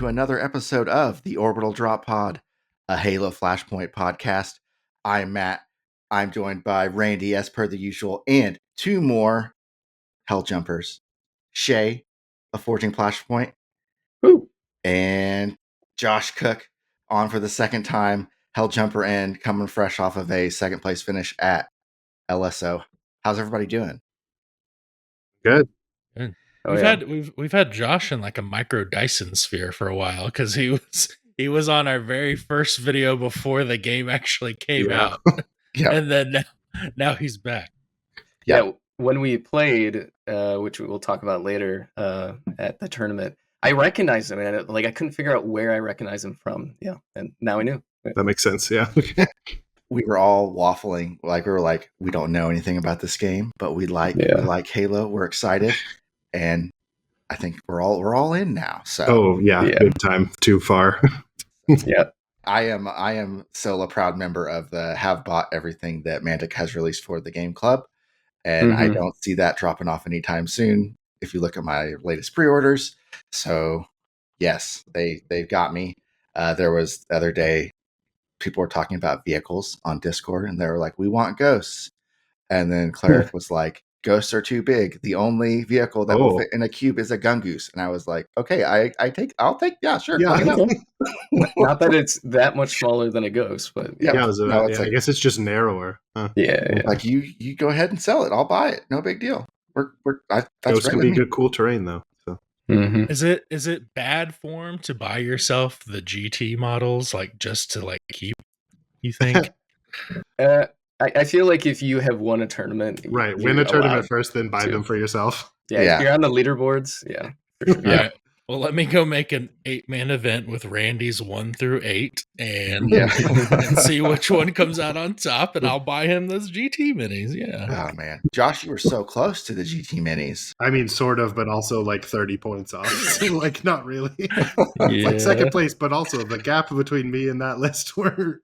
another episode of the Orbital Drop Pod, a Halo Flashpoint podcast. I'm Matt. I'm joined by Randy, as per the usual, and two more Hell Jumpers. Shea, a Forging Flashpoint, and Josh Cook, on for the second time, Hell Jumper, and coming fresh off of a second place finish at LSO. How's everybody doing? Good. We've had Josh in like a micro Dyson sphere for a while because he was on our very first video before the game actually came out. Yeah. And then now he's back. Yeah, when we played, which we will talk about later at the tournament, I recognized him, and I couldn't figure out where I recognized him from. Yeah, and now I knew. That makes sense. Yeah. We were all waffling, we don't know anything about this game, but we like Halo. We're excited, and I think we're all in now. So good time. Too far. Yeah. I am still a proud member of the have bought everything that Mantic has released for the game club, and I don't see that dropping off anytime soon. If you look at my latest pre-orders, so yes, they've got me. There was the other day, people were talking about vehicles on Discord, and they were like, "We want ghosts," and then Cleric was like, "Ghosts are too big. The only vehicle that will fit in a cube is a gungoose." And I was like, "Okay, I'll take. Yeah, sure. Yeah. Not that it's that much smaller than a ghost, but I guess it's just narrower. Huh? Yeah. Like you go ahead and sell it. I'll buy it. No big deal. Ghosts can be good, cool terrain though. So. Is it bad form to buy yourself the GT models just to keep? You think? I feel like if you have won a tournament, win a tournament first, then buy them for yourself. Yeah, if you're on the leaderboards, yeah. For sure. All right. Well, let me go make an 8-man event with Randy's 1 through 8 and see which one comes out on top, and I'll buy him those GT minis. Yeah. Oh man, Josh, you were so close to the GT minis. I mean, sort of, but also 30 points off. Not really. It's second place, but also the gap between me and that list were.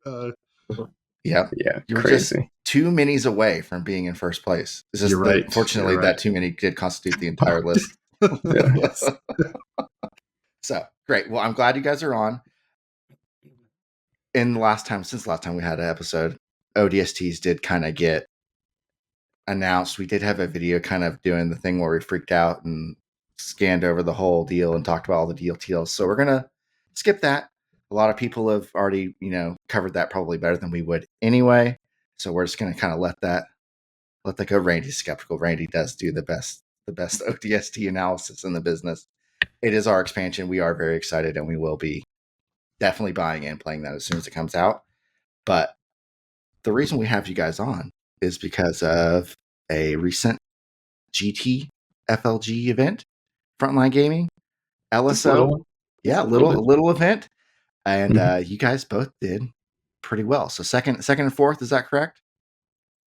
Yeah, you were crazy. Just 2 minis away from being in first place. You're right. Fortunately, that 2 mini did constitute the entire list. Yes. So great. Well, I'm glad you guys are on. Since the last time we had an episode, ODSTs did kind of get announced. We did have a video kind of doing the thing where we freaked out and scanned over the whole deal and talked about all the deals. So we're gonna skip that. A lot of people have already, covered that probably better than we would anyway. So we're just gonna kind of let that go. Randy's skeptical. Randy does do the best ODST analysis in the business. It is our expansion. We are very excited, and we will be definitely buying and playing that as soon as it comes out. But the reason we have you guys on is because of a recent GT FLG event, Frontline Gaming, LSO. A little event. And you guys both did pretty well. So second and fourth, is that correct?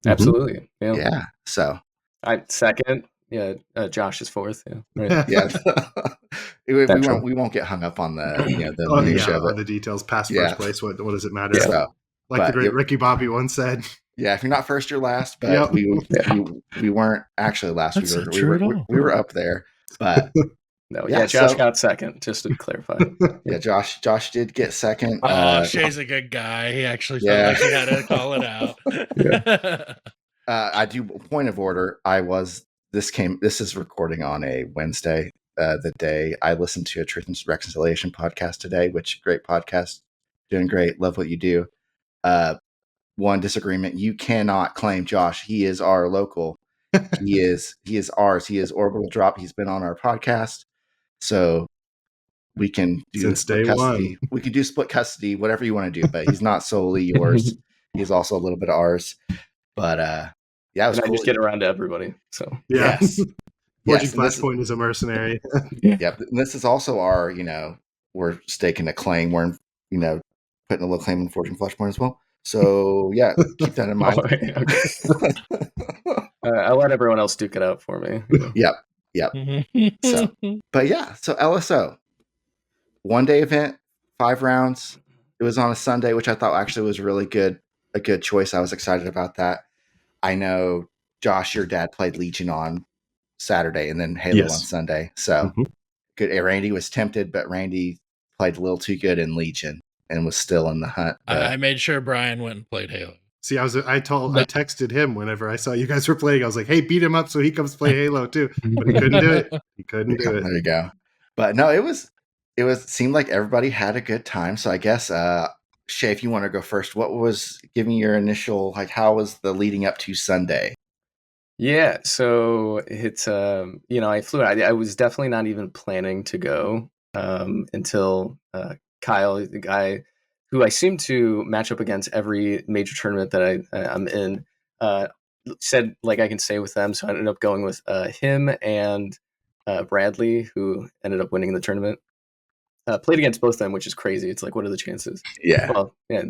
Absolutely. Yeah. So I'm second. Yeah, Josh is fourth. Yeah, right. Yeah. we won't get hung up on the the details. Past first place. What does it matter? So, the great Ricky Bobby once said. Yeah, if you're not first, you're last. But we weren't actually last. We were up there. But Josh got second. Just to clarify. Yeah, Josh did get second. Shea's a good guy. He actually felt like he had to call it out. I do point of order. This is recording on a Wednesday, the day I listened to a Truth and Reconciliation podcast today, which great podcast, doing great. Love what you do. One disagreement. You cannot claim Josh. He is our local. He is ours. He is Orbital Drop. He's been on our podcast. So we can do split custody. We can do split custody, whatever you want to do, but he's not solely yours. He's also a little bit of ours. But it was cool. I just get around to everybody. So yes. Forging Flashpoint is a mercenary. Yep. And this is also our, we're staking a claim. We're, putting a little claim in Forging Flashpoint as well. So keep that in mind. I'll let everyone else duke it out for me. Yep. So LSO, 1-day event, 5 rounds. It was on a Sunday, which I thought actually was really good. A good choice. I was excited about that. I know, Josh, your dad played Legion on Saturday and then Halo on Sunday. So good. Randy was tempted, but Randy played a little too good in Legion and was still in the hunt. I made sure Brian went and played Halo. See, I texted him whenever I saw you guys were playing. I was like, "Hey, beat him up so he comes play Halo too." But he couldn't do it. He couldn't do it. There you go. But no, it seemed like everybody had a good time. So I guess Shea, if you want to go first, what was giving your initial, like, how was the leading up to Sunday? Yeah, so it's I flew. I was definitely not even planning to go until Kyle, the guy who I seem to match up against every major tournament that I'm in, said like I can stay with them. So I ended up going with him and Bradley, who ended up winning the tournament. Played against both of them, which is crazy. It's like, what are the chances? Yeah. Well, yeah,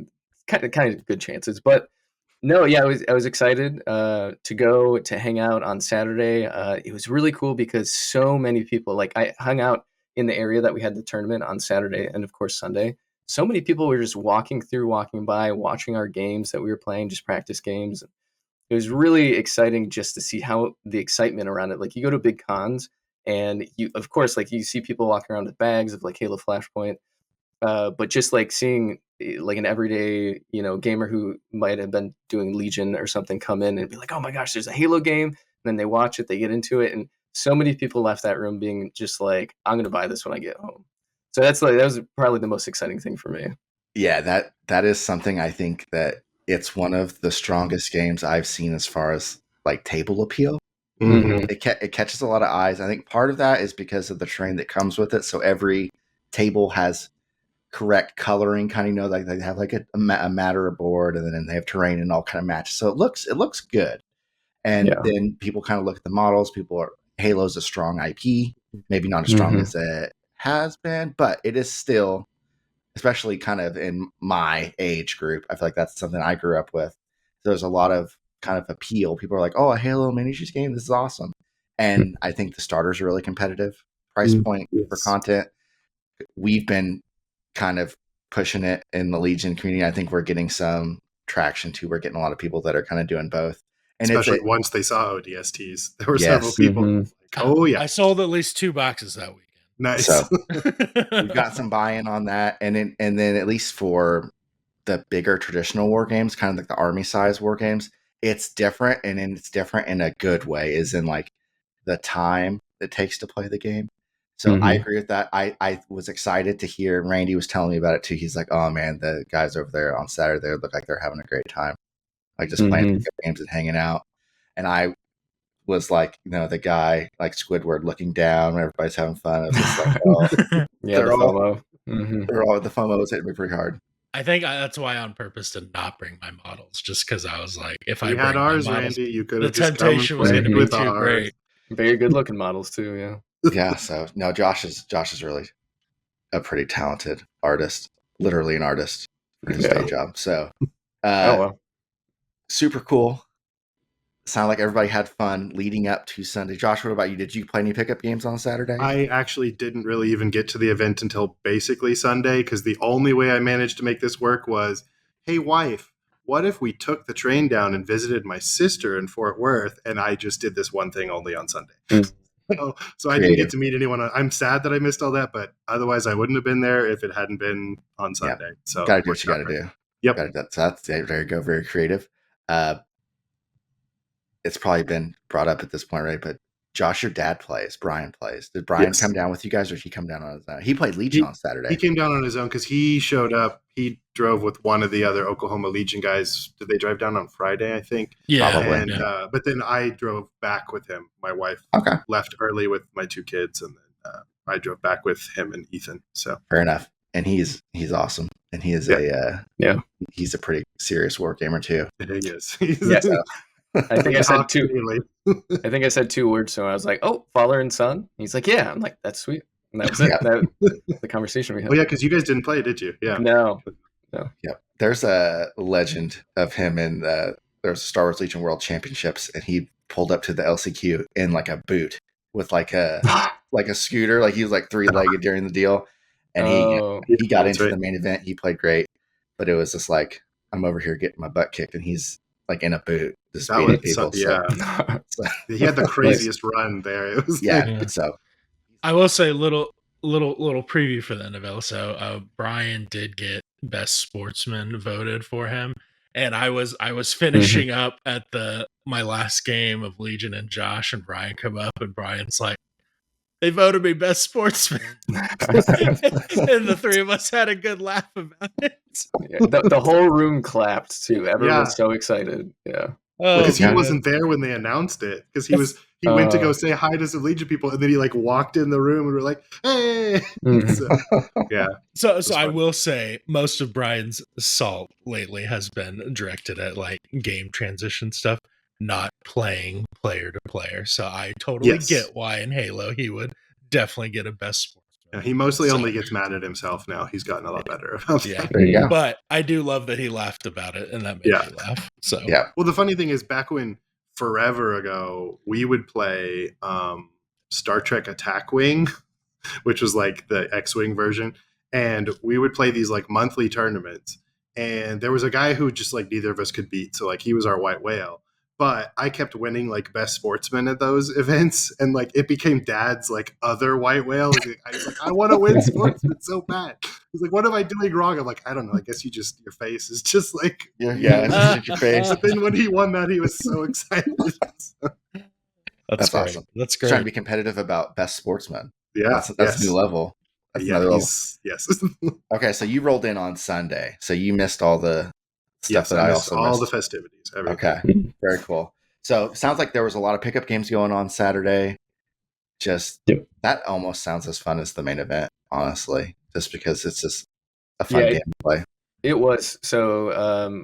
kind of good chances, but. No, yeah, I was excited to go to hang out on Saturday. It was really cool because so many people, like I hung out in the area that we had the tournament on Saturday and of course Sunday. So many people were just walking by, watching our games that we were playing, just practice games. It was really exciting just to see how the excitement around it. Like you go to big cons and you, of course, like you see people walking around with bags of like Halo Flashpoint. But just like seeing like an everyday, gamer who might have been doing Legion or something come in and be like, oh my gosh, there's a Halo game. And then they watch it, they get into it. And so many people left that room being just like, I'm going to buy this when I get home. So that was probably the most exciting thing for me. Yeah, that is something I think that it's one of the strongest games I've seen as far as like table appeal. Mm-hmm. It catches a lot of eyes. I think part of that is because of the terrain that comes with it. So every table has correct coloring, kind of, like they have like a matter board, and then they have terrain and all kind of matches. So it looks good. And then people kind of look at the models. Halo's a strong IP, maybe not as strong as it has been, but it is still, especially kind of in my age group, I feel like that's something I grew up with. There's a lot of kind of appeal. People are like, oh, a Halo miniatures game, this is awesome. And I think the starters are really competitive price point for content. We've been kind of pushing it in the Legion community. I think we're getting some traction too. We're getting a lot of people that are kind of doing both. And especially once they saw ODSTs, there were several people like, oh yeah. I sold at least 2 boxes that weekend. Nice. So we've got some buy-in on that. And then at least for the bigger traditional war games, kind of like the army size war games, it's different. And it's different in a good way, is in like the time it takes to play the game. So I agree with that. I was excited to hear, Randy was telling me about it too. He's like, oh man, the guys over there on Saturday look like they're having a great time. Like just playing games and hanging out. And I was like, the guy like Squidward looking down when everybody's having fun. I was just like, oh, yeah, the FOMO. The FOMO was hitting me pretty hard. I think that's why on purpose to not bring my models, just because I was like, if I had ours, my models, Randy, you could the have just temptation was going to be too great. Very good looking models too, yeah. Yeah, so no, Josh is really a pretty talented artist, literally an artist for his day job. So, super cool. Sound like everybody had fun leading up to Sunday. Josh, what about you? Did you play any pickup games on Saturday? I actually didn't really even get to the event until basically Sunday, because the only way I managed to make this work was, hey, wife, what if we took the train down and visited my sister in Fort Worth, and I just did this one thing only on Sunday. So I didn't get to meet anyone. I'm sad that I missed all that, but otherwise I wouldn't have been there if it hadn't been on Sunday. Yep. So gotta do what you gotta do. Yep. That's there you go. Very creative. It's probably been brought up at this point, right? But Josh, your dad plays. Brian plays. Did Brian come down with you guys, or did he come down on his own? He played Legion on Saturday. He came down on his own because he showed up. He drove with one of the other Oklahoma Legion guys. Did they drive down on Friday, I think? Yeah. Probably. And, but then I drove back with him. My wife left early with my 2 kids, and then I drove back with him and Ethan. So fair enough. And he's awesome. And he is he's a pretty serious war gamer too. He is. I think I said 2. I think I said 2 words. So I was like, "Oh, father and son." He's like, "Yeah." I'm like, "That's sweet." And that was it. That, the conversation we had. Oh yeah, because you guys didn't play, did you? Yeah. No. Yeah. There's a legend of him in there's Star Wars Legion World Championships, and he pulled up to the LCQ in like a boot with like a scooter, like he was like 3-legged during the deal, and he got into the main event. He played great, but it was just like, I'm over here getting my butt kicked, and he's like in a boot just beating people. He had the craziest run there. It was so I will say, little little preview for the end of LSO. Brian did get best sportsman voted for him, and I was finishing up at my last game of Legion and Josh, and Brian come up, and Brian's like, they voted me best sportsman. And the three of us had a good laugh about it. Yeah, the whole room clapped too. Everyone was so excited. Yeah. Because he wasn't there when they announced it. Because he went to go say hi to some Legion people, and then he like walked in the room and we're like, hey. So I will say most of Brian's assault lately has been directed at like game transition stuff, not playing player to player. So I totally get why in Halo he would definitely get a best sportsman. Yeah, he mostly only gets mad at himself now. He's gotten a lot better about that. There you go. But I do love that he laughed about it, and that made me laugh. So Well, the funny thing is, back when forever ago we would play Star Trek Attack Wing, which was like the X-Wing version, and we would play these like monthly tournaments. And there was a guy who just like neither of us could beat, so like he was our white whale. But I kept winning like best sportsman at those events, and like it became Dad's like other white whale. I was like, I want to win sportsman so bad. He's like, what am I doing wrong? I'm like, I don't know. I guess your face is just like it's just your face. But then when he won that, he was so excited. That's great. Awesome. That's great. Trying to be competitive about best sportsman. Yeah, that's a new level. That's another level. Yes. Okay, so you rolled in on Sunday, so you missed all the stuff that I also missed. All the festivities. Everything. Okay, very cool. So sounds like there was a lot of pickup games going on Saturday. Just that almost sounds as fun as the main event, honestly, just because it's just a fun game to play. It was. So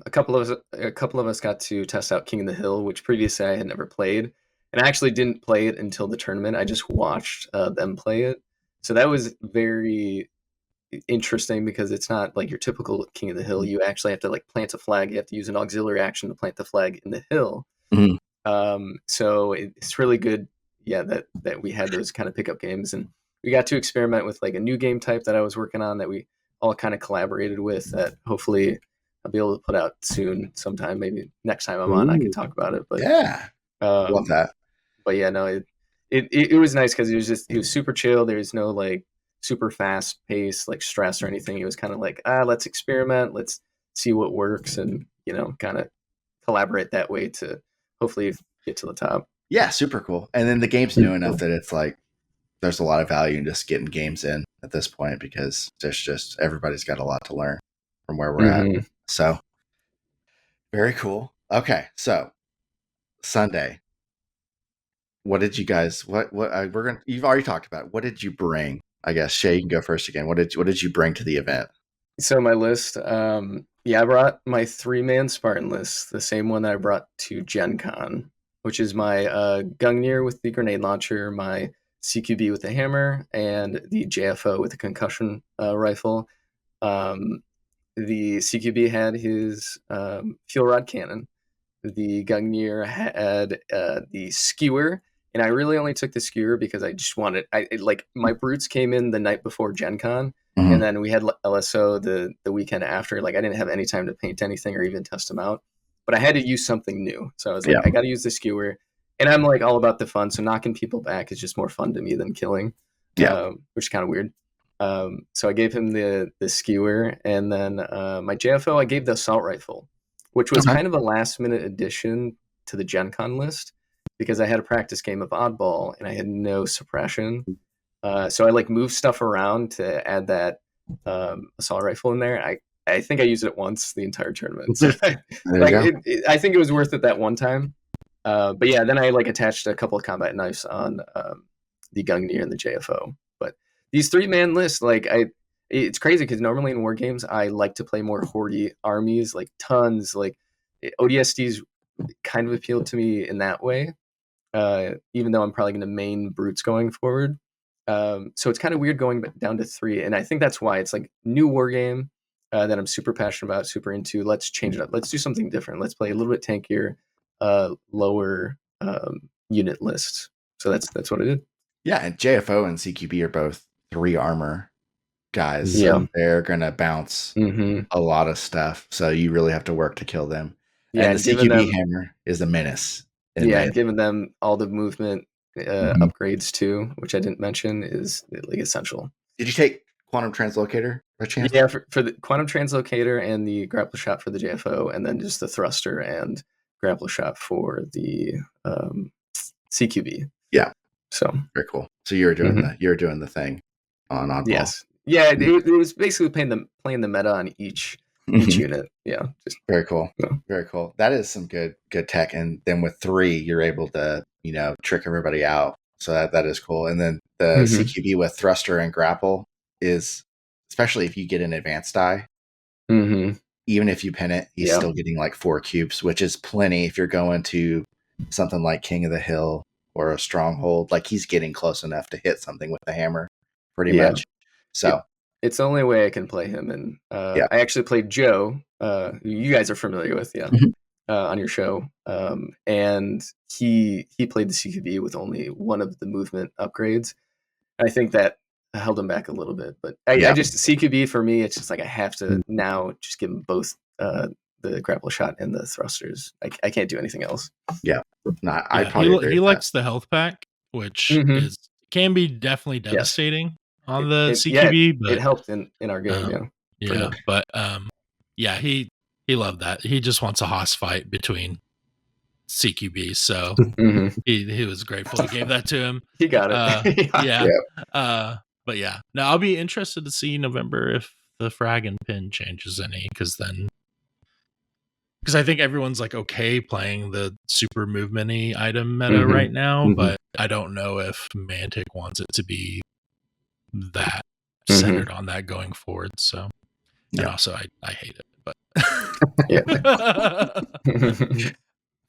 a couple of us got to test out King of the Hill, which previously I had never played, and I actually didn't play it until the tournament. I just watched them play it. So that was very interesting because it's not like your typical King of the Hill. You actually have to like plant a flag. You have to use an auxiliary action to plant the flag in the hill. So it's really good. Yeah, that we had those kind of pickup games, and we got to experiment with like a new game type that I was working on that we all kind of collaborated with. That hopefully I'll be able to put out soon, sometime. Maybe next time I'm on, I can talk about it. But love that. But yeah, no, it was nice because it was super chill. There's no like super fast pace, like stress or anything. It was kind of like, let's experiment, let's see what works, and kind of collaborate that way to hopefully get to the top. Yeah, super cool. And then the game's new enough that it's like there's a lot of value in just getting games in at this point because there's just everybody's got a lot to learn from where we're at. So very cool. Okay, so Sunday. What did you guys? You've already talked about it. What did you bring? I guess Shea, you can go first again. What did you bring to the event? So my list, I brought my 3-man Spartan list, the same one that I brought to Gen Con, which is my Gungnir with the grenade launcher, my CQB with the hammer, and the JFO with the concussion rifle. The CQB had his fuel rod cannon. The Gungnir had the skewer. And I really only took the skewer because I just wanted, my brutes came in the night before Gen Con, and then we had LSO the weekend after. Like I didn't have any time to paint anything or even test them out, but I had to use something new. So I was like, I got to use the skewer, and I'm like all about the fun. So knocking people back is just more fun to me than killing, which is kind of weird. So I gave him the skewer, and then my JFO I gave the assault rifle, which was kind of a last minute addition to the Gen Con list. Because I had a practice game of Oddball and I had no suppression. So I like moved stuff around to add that assault rifle in there. I think I used it once the entire tournament. So I think it was worth it that one time. But yeah, then I like attached a couple of combat knives on the Gungnir and the JFO. But these 3-man lists, it's crazy because normally in war games I like to play more horde armies, like tons. Like ODSTs kind of appealed to me in that way. Even though I'm probably going to main brutes going forward. So it's kind of weird going down to 3. And I think that's why it's like new war game that I'm super passionate about, super into. Let's change it up. Let's do something different. Let's play a little bit tankier, lower unit lists. So that's what I did. Yeah, and JFO and CQB are both 3 armor guys. Yeah. So they're going to bounce a lot of stuff. So you really have to work to kill them. Yeah, and the CQB hammer is a menace. Giving them all the movement upgrades too, which I didn't mention, is like essential. Did you take quantum translocator by chance? Yeah, for the quantum translocator and the grapple shot for the JFO, and then just the thruster and grapple shot for the CQB. Yeah. So very cool. So you were doing the thing on oddball. Yes. Yeah, it was basically playing the meta on each unit. Yeah. Just, very cool. Yeah. Very cool. That is some good tech. And then with 3, you're able to, trick everybody out. So that is cool. And then the CQB with thruster and grapple is, especially if you get an advanced die, even if you pin it, he's still getting like 4 cubes, which is plenty if you're going to something like King of the Hill or a stronghold. Like he's getting close enough to hit something with the hammer pretty much. So it's the only way I can play him. And I actually played Joe, who you guys are familiar with, on your show. And he played the CQB with only one of the movement upgrades. I think that held him back a little bit, but I just CQB for me, it's just like I have to now just give him both the grapple shot and the thrusters. I can't do anything else. Yeah, no, I probably he likes the health pack, which can be definitely devastating on the CQB. But it helped in our game. But he loved that. He just wants a hoss fight between CQB, so he was grateful he gave that to him. He got it. But now I'll be interested to see November if the frag and pin changes any, because I think everyone's like okay playing the super movement-y item meta right now, but I don't know if Mantic wants it to be that centered on that going forward. So and also I hate it, but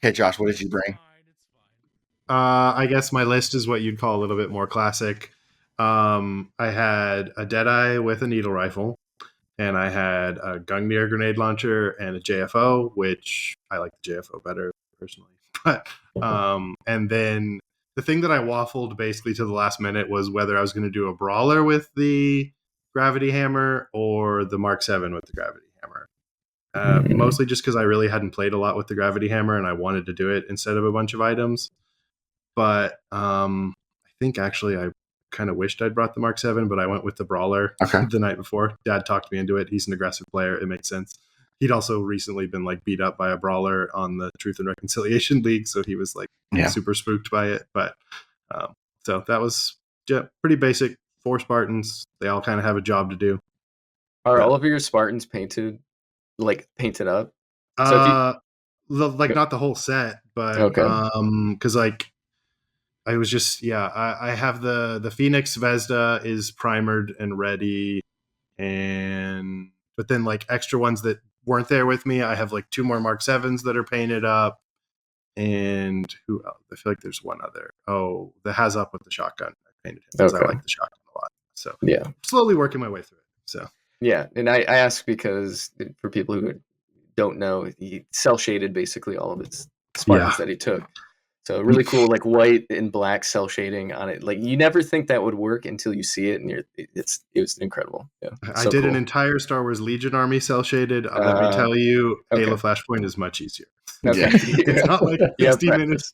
Okay, Josh, what did you bring? I guess my list is what you'd call a little bit more classic. I had a Deadeye with a needle rifle, and I had a Gungnir grenade launcher and a JFO, which I like the JFO better personally. But and then the thing that I waffled basically to the last minute was whether I was going to do a brawler with the gravity hammer or the Mark 7 with the gravity hammer. Mostly just because I really hadn't played a lot with the gravity hammer and I wanted to do it instead of a bunch of items. But I think actually I kind of wished I'd brought the Mark 7, but I went with the brawler the night before. Dad talked me into it. He's an aggressive player. It makes sense. He'd also recently been like beat up by a brawler on the Truth and Reconciliation League, so he was like super spooked by it. But so that was pretty basic. 4 Spartans. They all kind of have a job to do. Are all of your Spartans painted up? So not the whole set, but because like I was just I have the Phoenix Vesda is primered and ready, but then like extra ones that weren't there with me, I have like 2 more Mark 7s that are painted up, and who else? I feel like there's one other. Oh, the Hazop with the shotgun. I painted him because I like the shotgun a lot. So slowly working my way through it. So and I ask because for people who don't know, he cell shaded basically all of its Spartans that he took. So really cool, like white and black cell shading on it. Like you never think that would work until you see it, and it was incredible. Yeah, I did an entire Star Wars Legion army cell shaded. Let me tell you, Halo Flashpoint is much easier. It's not like 60 minutes.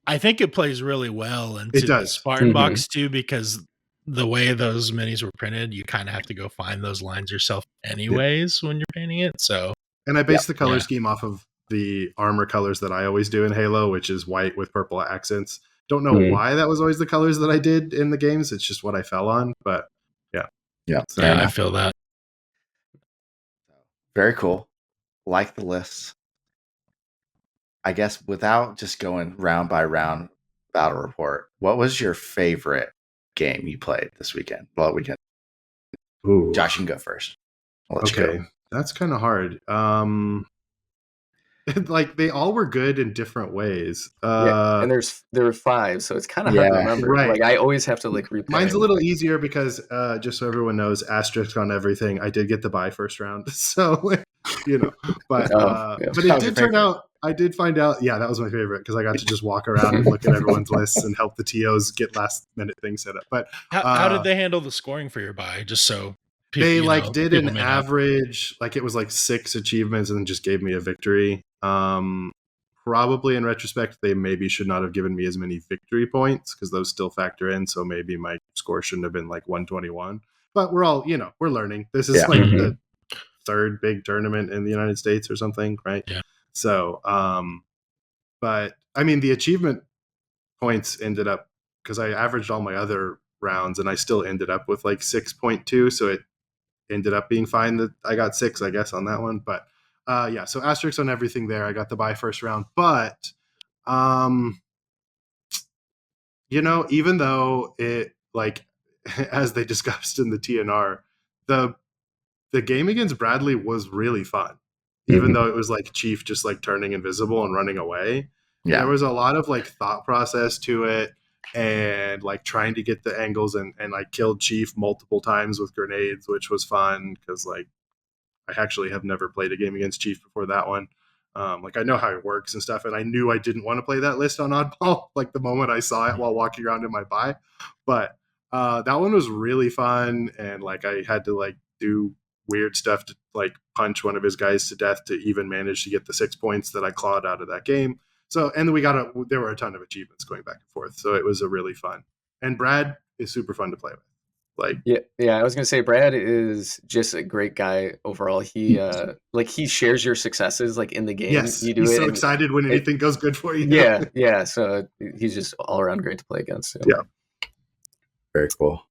I think it plays really well into the Spartan box too, because the way those minis were printed, you kind of have to go find those lines yourself anyways when you're painting it. So, and I based the color scheme off of the armor colors that I always do in Halo, which is white with purple accents. Don't know why that was always the colors that I did in the games. It's just what I fell on, but so, I feel that. Very cool. Like the lists. I guess without just going round by round battle report, what was your favorite game you played this weekend? Well, weekend. Josh, you can go first. I'll let you go. That's kind of hard. Like they all were good in different ways. And there were 5, so it's kind of hard to remember. Right. Like I always have to like replay. Mine's a little easier because just so everyone knows, asterisk on everything. I did get the bye first round, so but it did turn out. I did find out. Yeah, that was my favorite because I got to just walk around and look at everyone's lists and help the TOs get last minute things set up. But how did they handle the scoring for your bye? Just so. They did an average, like it was like 6 achievements and then just gave me a victory. probably in retrospect, they maybe should not have given me as many victory points because those still factor in. So maybe my score shouldn't have been like 121. But we're all, we're learning. This is like the third big tournament in the United States or something, right? Yeah. So, but I mean, the achievement points ended up, because I averaged all my other rounds and I still ended up with like 6.2. So it ended up being fine that I got 6, I guess, on that one. But yeah, so asterisks on everything there. I got the bye first round. But, even though it, like, as they discussed in the TNR, the game against Bradley was really fun, even though it was like Chief just like turning invisible and running away. Yeah. There was a lot of like thought process to it, and like trying to get the angles, and like killed Chief multiple times with grenades, which was fun because like I actually have never played a game against Chief before that one. Like I know how it works and stuff, and I knew I didn't want to play that list on Oddball like the moment I saw it while walking around in my buy. But that one was really fun, and like I had to like do weird stuff to like punch one of his guys to death to even manage to get the 6 points that I clawed out of that game. So, and then there were a ton of achievements going back and forth. So it was a really fun. And Brad is super fun to play with. Like, yeah, I was gonna say Brad is just a great guy overall. He like he shares your successes like in the game. yes, You do he's it so and excited when anything goes good for you. yeah. So he's just all around great to play against. So. Yeah. Very cool.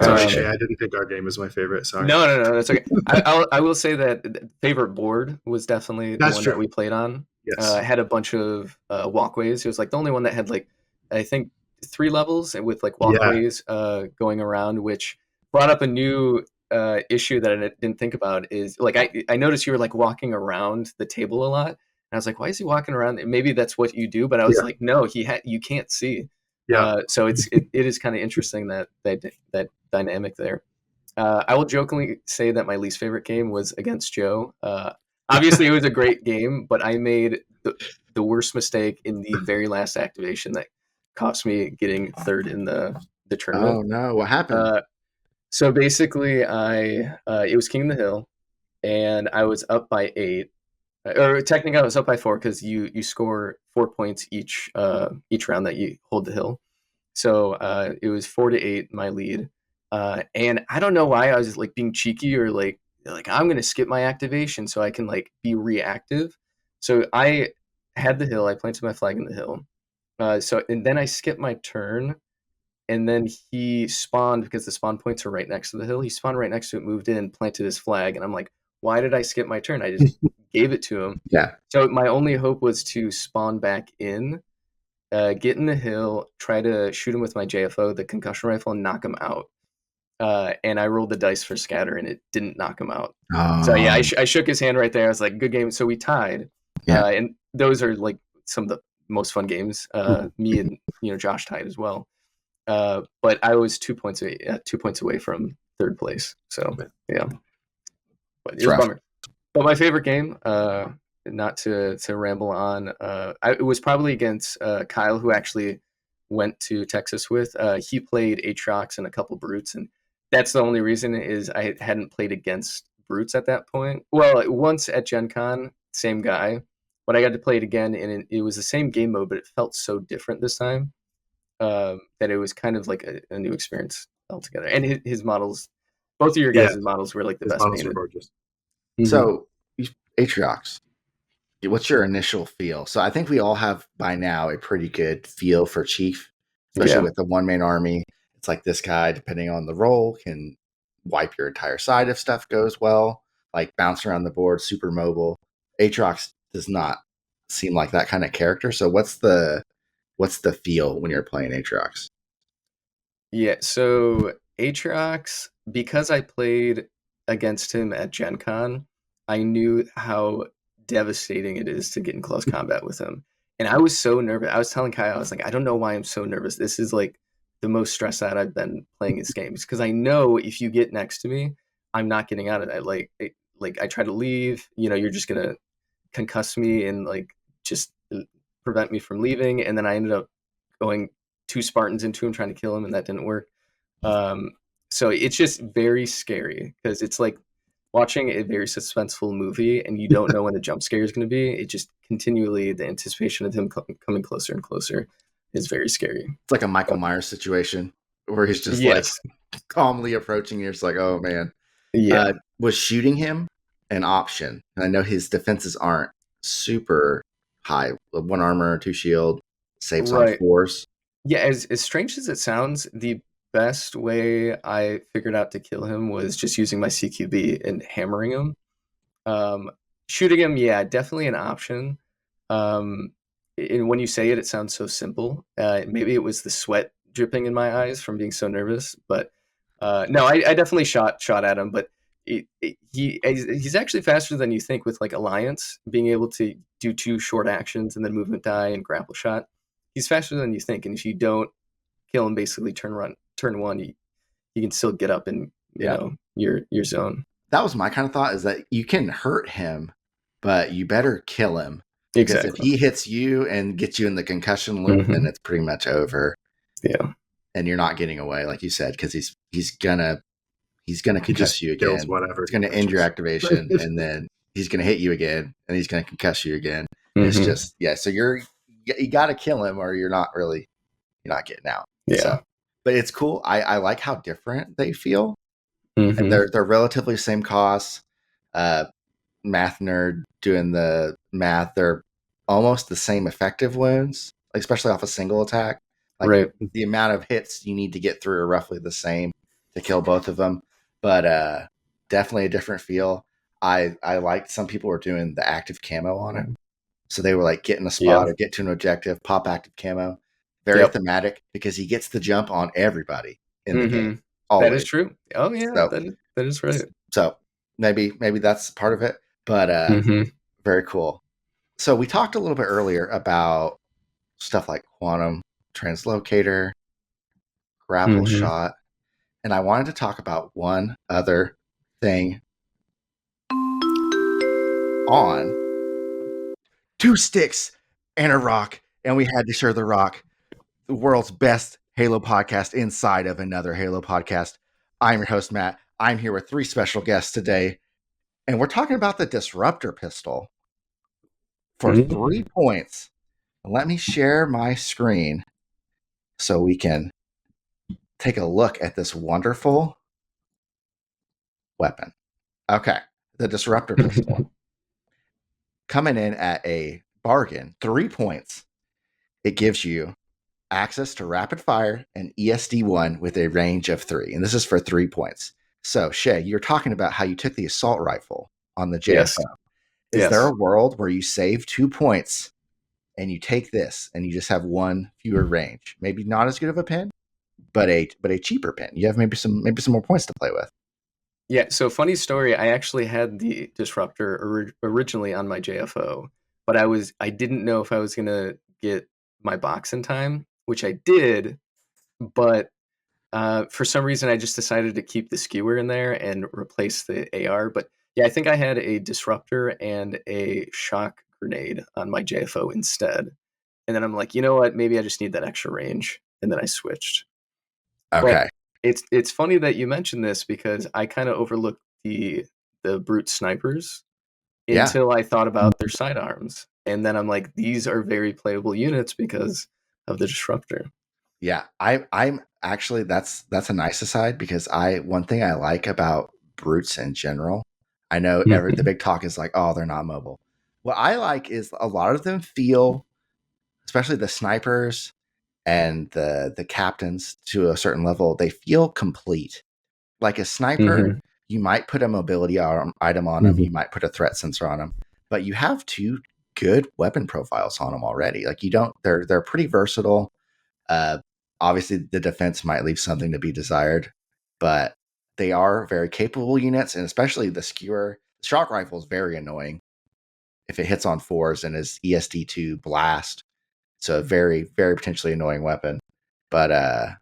Sorry, Shea, I didn't think our game was my favorite. Sorry. No, that's okay. I will say that favorite board was definitely the one that we played on. Yes. Had a bunch of walkways. It was like the only one that had like I think 3 levels with like walkways going around, which brought up a new issue that I didn't think about. Is like I noticed you were like walking around the table a lot, and I was like, why is he walking around? Maybe that's what you do, but I was like, no, you can't see. Yeah. So it is kind of interesting that dynamic there. I will jokingly say that my least favorite game was against Joe. Obviously, it was a great game, but I made the worst mistake in the very last activation that cost me getting third in the tournament. Oh no! What happened? So basically, it was King of the Hill, and I was up by 8. Or technically, I was up by 4 because you score 4 points each round that you hold the hill. So it was 4-8 my lead, and I don't know why I was like being cheeky or like I'm gonna skip my activation so I can like be reactive. So I had the hill. I planted my flag in the hill. And then I skipped my turn, and then he spawned because the spawn points are right next to the hill. He spawned right next to it, moved in, planted his flag, and I'm like, why did I skip my turn? I just gave it to him. Yeah. So my only hope was to spawn back in, get in the hill, try to shoot him with my JFO, the concussion rifle, and knock him out. And I rolled the dice for scatter, and it didn't knock him out. So yeah, I shook his hand right there. I was like, good game. So we tied. Yeah. And those are like some of the most fun games. Me and Josh tied as well. But I was 2 points away from third place. So yeah, but it was a bummer. But my favorite game, not to ramble on, it was probably against Kyle, who actually went to Texas with. He played Aatrox and a couple Brutes, and that's the only reason is I hadn't played against Brutes at that point. Well, once at Gen Con, same guy, but I got to play it again, and it was the same game mode, but it felt so different this time that it was kind of like a new experience altogether. And his models, both of your guys' models were like the best. Models were gorgeous. So, Aatrox, what's your initial feel? So I think we all have by now a pretty good feel for Chief, especially with the one main army. It's like this guy, depending on the role, can wipe your entire side if stuff goes well, like bounce around the board, super mobile. Aatrox does not seem like that kind of character. So what's the feel when you're playing Aatrox? Yeah, so Aatrox, because I played against him at Gen Con, I knew how devastating it is to get in close combat with him. And I was so nervous. I was telling Kyle, I was like, I don't know why I'm so nervous. This is like the most stressed out I've been playing this game. Because I know if you get next to me, I'm not getting out of that. Like I try to leave, you're just going to concuss me and like just prevent me from leaving. And then I ended up going 2 Spartans into him, trying to kill him, and that didn't work. So it's just very scary because it's like watching a very suspenseful movie and you don't know when the jump scare is going to be. It just continually, the anticipation of him coming closer and closer is very scary. It's like a Michael Myers situation where he's just Yes. like calmly approaching you. It's like, oh man. Yeah. Was shooting him an option? And I know his defenses aren't super high. 1 armor, 2 shield, saves on Right. 4s. Yeah, as strange as it sounds, the best way I figured out to kill him was just using my CQB and hammering him. Shooting him, yeah, definitely an option. And when you say it, it sounds so simple. Maybe it was the sweat dripping in my eyes from being so nervous, but no, I definitely shot at him. But he's actually faster than you think with like Alliance, being able to do 2 short actions and then movement die and grapple shot. He's faster than you think, and if you don't kill him, basically turn 1, you can still get up in your zone. That was my kind of thought, is that you can hurt him, but you better kill him. Because Exactly. if he hits you and gets you in the concussion loop, then it's pretty much over. Yeah. And you're not getting away, like you said, because he's gonna concuss you again. Whatever. It's gonna end your activation, and then he's gonna hit you again, and he's gonna concuss you again. It's just so you got to kill him, or you're not getting out. Yeah. So, but it's cool. I like how different they feel, Mm-hmm. and they're relatively same costs. Math nerd doing the math, they're almost the same effective wounds, especially off a single attack. Like right. The amount of hits you need to get through are roughly the same to kill both of them, but definitely a different feel. I liked some people were doing the active camo on it, so they were like getting a spot or get to an objective, pop active camo. Very thematic, because he gets the jump on everybody in the game. Always. That is true. Oh yeah, so, that is right. So maybe that's part of it, but very cool. So we talked a little bit earlier about stuff like quantum translocator, grapple shot, and I wanted to talk about one other thing on 2 sticks and a rock, and we had to share the rock, the world's best Halo podcast inside of another Halo podcast. I'm your host, Matt. I'm here with 3 special guests today, and we're talking about the disruptor pistol for 3 points. Let me share my screen so we can take a look at this wonderful weapon. Okay, the disruptor pistol. Coming in at a bargain, 3 points. It gives you access to rapid fire and ESD1 with a range of 3. And this is for 3 points. So, Shea, you're talking about how you took the assault rifle on the JFO. Yes. Is there a world where you save 2 points and you take this and you just have 1 fewer range? Maybe not as good of a pin, but a cheaper pin. You have maybe some more points to play with. Yeah, so funny story, I actually had the disruptor originally on my JFO, but I didn't know if I was going to get my box in time, which I did, but for some reason I just decided to keep the skewer in there and replace the AR. But yeah, I think I had a disruptor and a shock grenade on my JFO instead. And then I'm like, you know what, maybe I just need that extra range. And then I switched. Okay. But it's funny that you mentioned this, because I kind of overlooked the brute snipers until I thought about their sidearms. And then I'm like, these are very playable units because of the disruptor. Yeah, I'm actually, that's a nice aside, because one thing I like about brutes in general, I know the big talk is like, oh, they're not mobile. What I like is a lot of them feel, especially the snipers and the captains to a certain level, they feel complete. Like a sniper, you might put a mobility item on them, you might put a threat sensor on them, but you have 2 good weapon profiles on them already. Like they're pretty versatile. Obviously, the defense might leave something to be desired, but they are very capable units, and especially the skewer. The shock rifle is very annoying if it hits on 4s and is ESD2 blast. So a very, very potentially annoying weapon. But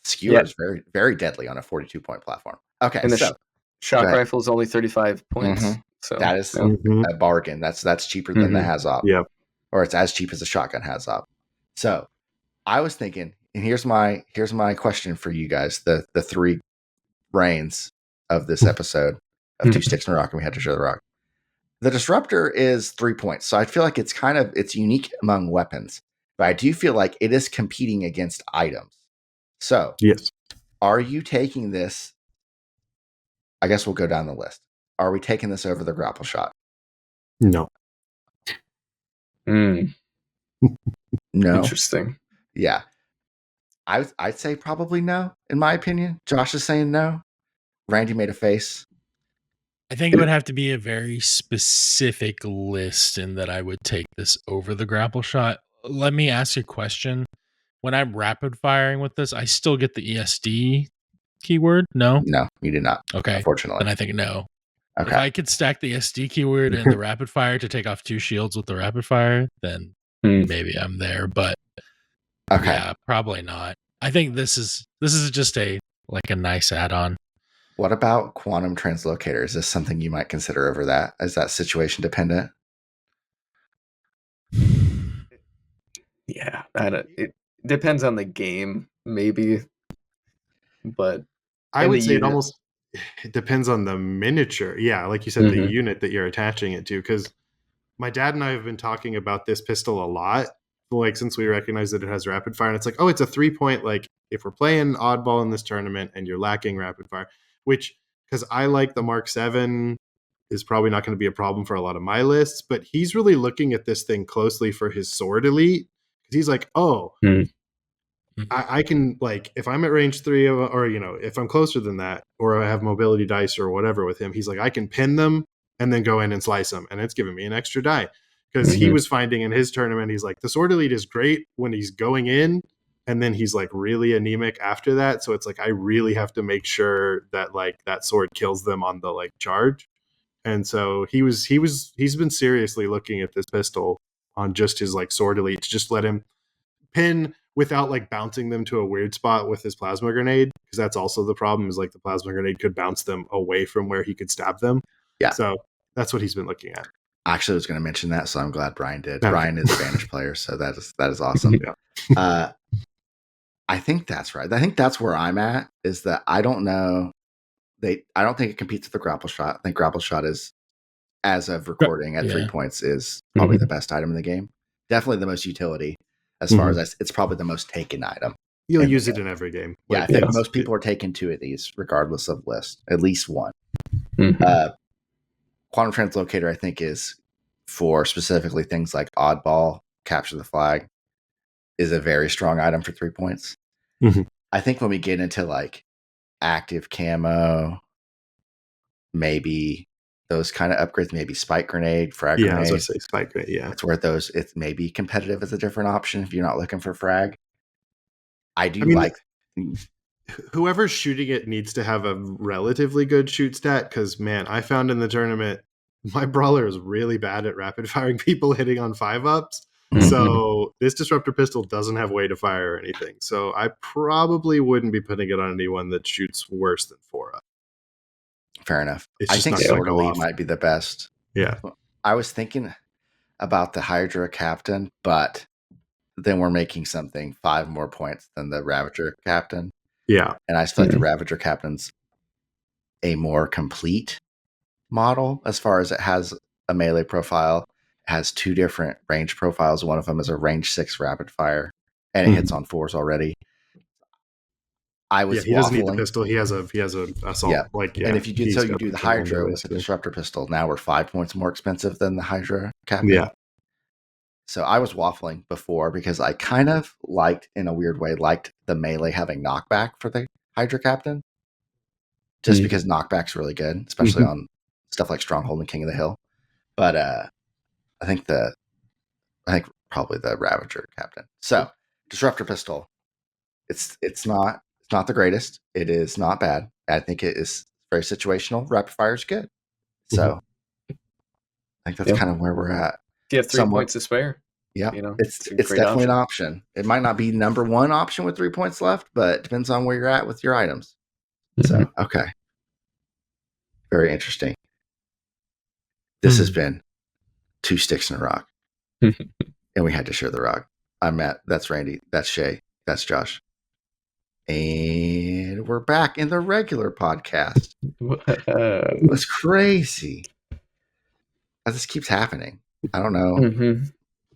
skewer is very, very deadly on a 42-point platform. Okay, and the shock rifle is only 35 points. So that is a bargain. That's cheaper than the HAZOP. Yeah. Or it's as cheap as a shotgun HAZOP. So I was thinking, and here's my question for you guys, the 3 brains of this episode. of 2 sticks in a rock, and we had to share the rock. The disruptor is 3 points, so I feel like it's unique among weapons, but I do feel like it is competing against items. So, Yes. are you taking this? I guess we'll go down the list. Are we taking this over the grapple shot? No. No. Interesting. Yeah. I'd say probably no, in my opinion. Josh is saying no. Randy made a face. I think it would have to be a very specific list in that I would take this over the grapple shot. Let me ask you a question. When I'm rapid firing with this, I still get the ESD keyword? No? No, you did not. Okay. Unfortunately. Then I think no. Okay. If I could stack the SD keyword and the rapid fire to take off 2 shields with the rapid fire, then maybe I'm there. But okay. yeah, probably not. I think this is just a nice add-on. What about quantum translocator? Is this something you might consider over that? Is that situation dependent? Yeah, it depends on the game, maybe. But I would say it depends on the miniature. Yeah, like you said, the unit that you're attaching it to. Because my dad and I have been talking about this pistol a lot, like since we recognize that it has rapid fire. And it's like, oh, it's a 3-point. Like if we're playing oddball in this tournament and you're lacking rapid fire, which because I like the Mark 7 is probably not going to be a problem for a lot of my lists, but he's really looking at this thing closely for his sword elite. Because he's like, oh, I can, like, if I'm at range 3 or, if I'm closer than that, or I have mobility dice or whatever with him, he's like, I can pin them and then go in and slice them. And it's giving me an extra die. Because he was finding in his tournament, he's like, the sword elite is great when he's going in, and then he's like really anemic after that. So it's like, I really have to make sure that like that sword kills them on the like charge. And so he's been seriously looking at this pistol on just his like sword elite to just let him pin without like bouncing them to a weird spot with his plasma grenade, because that's also the problem, is like the plasma grenade could bounce them away from where he could stab them. Yeah. So that's what he's been looking at. Actually, I was going to mention that, so I'm glad Brian did. Okay. Brian is a Spanish player, so that is awesome. Yeah. I think that's right. I think that's where I'm at, is that I don't know. I don't think it competes with the grapple shot. I think grapple shot is, as of recording at 3 points, is probably the best item in the game. Definitely the most utility, as far as it's probably the most taken item. You'll use it in every game. Yeah, I think most people are taking 2 of these, regardless of list. At least one. Quantum translocator, I think, is for specifically things like oddball, capture the flag, is a very strong item for 3 points. I think when we get into like active camo, maybe those kind of upgrades, maybe spike grenade, frag grenade. Yeah, I was going to say spike grenade, yeah. It's where it's maybe competitive as a different option if you're not looking for frag. I mean, like... Whoever's shooting it needs to have a relatively good shoot stat, because, man, I found in the tournament, my brawler is really bad at rapid firing people hitting on 5-ups. So this disruptor pistol doesn't have way to fire or anything. So I probably wouldn't be putting it on anyone that shoots worse than 4-up. Fair enough. I think Sword Elite might be the best. Yeah. I was thinking about the Hydra Captain, but then we're making something 5 more points than the Ravager Captain. Yeah. And I feel like the Ravager Captain's a more complete model, as far as it has a melee profile. It has 2 different range profiles. One of them is a range 6 rapid fire, and it hits on 4s already. He doesn't need the pistol. He has a assault. Yeah. And if you do the Hydra with the disruptor pistol, now we're 5 points more expensive than the Hydra Captain. Yeah. So I was waffling before because I kind of in a weird way, liked the melee having knockback for the Hydra Captain. Just because knockback's really good, especially on stuff like Stronghold and King of the Hill. But I think probably the Ravager Captain. So disruptor pistol, it's not the greatest. It is not bad. I think it is very situational. Rapid fire is good. So I think that's kind of where we're at. Do you have 3 points to spare? Yeah, it's definitely an option. It might not be number 1 option with 3 points left, but it depends on where you're at with your items. So, okay. Very interesting. This has been 2 sticks in a rock. And we had to share the rock. That's Randy. That's Shea. That's Josh. And we're back in the regular podcast. It's crazy. This keeps happening. I don't know. Mm-hmm. And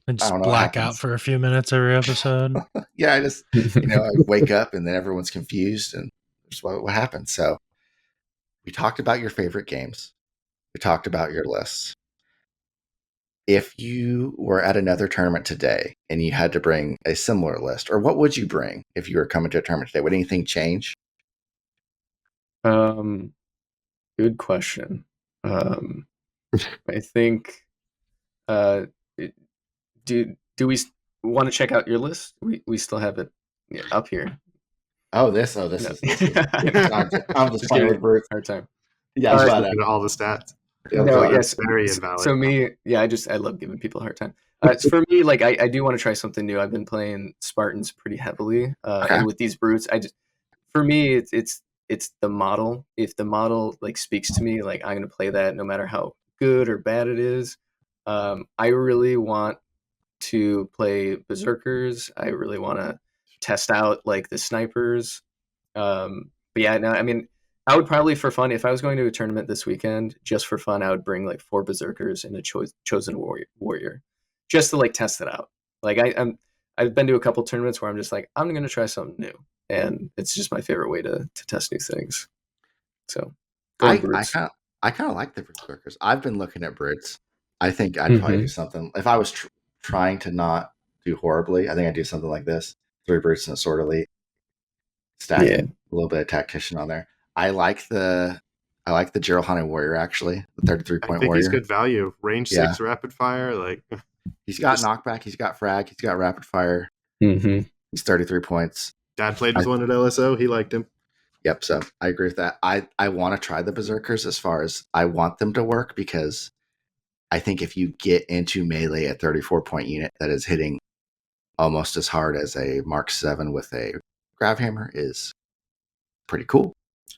I just don't know what black happens. out for a few minutes every episode. Yeah, I just I wake up and then everyone's confused and just what happened. So we talked about your favorite games. We talked about your lists. If you were at another tournament today and you had to bring a similar list, or what would you bring if you were coming to a tournament today? Would anything change? Good question. I think. Do we want to check out your list? We still have it up here. This is I'm just Just playing giving with Bruce. hard time. Yeah, Just but looking at all the stats. No, That's yes, very invalid. So me, I love giving people a hard time. For me, like I do want to try something new. I've been playing Spartans pretty heavily, Okay. and with these brutes, for me, it's the model. If the model like speaks to me, like I'm gonna play that no matter how good or bad it is. I really want to play berserkers. I really want to test out like the snipers. But yeah, no, I mean, I would probably for fun, if I was going to a tournament this weekend, just for fun, I would bring like 4 berserkers and a chosen warrior, just to like test it out. Like I've been to a couple tournaments where I'm just like, I'm gonna try something new, and it's just my favorite way to test new things. So I brutes. kind of like the berserkers. I've been looking at brutes. I think I'd probably do something if I was trying to not do horribly. I think I'd do something like this: 3 brutes and a sword elite, stacking a little bit of tactician on there. I like the Gerald Hunter warrior actually, the 33-point warrior. He's good value. Range 6 rapid fire. Like he's got knockback, he's got frag, he's got rapid fire. Mm-hmm. He's 33 points. Dad played with one at LSO. He liked him. Yep. So I agree with that. I want to try the berserkers as far as I want them to work, because I think if you get into melee at 34-point unit that is hitting almost as hard as a Mark 7 with a grav hammer is pretty cool.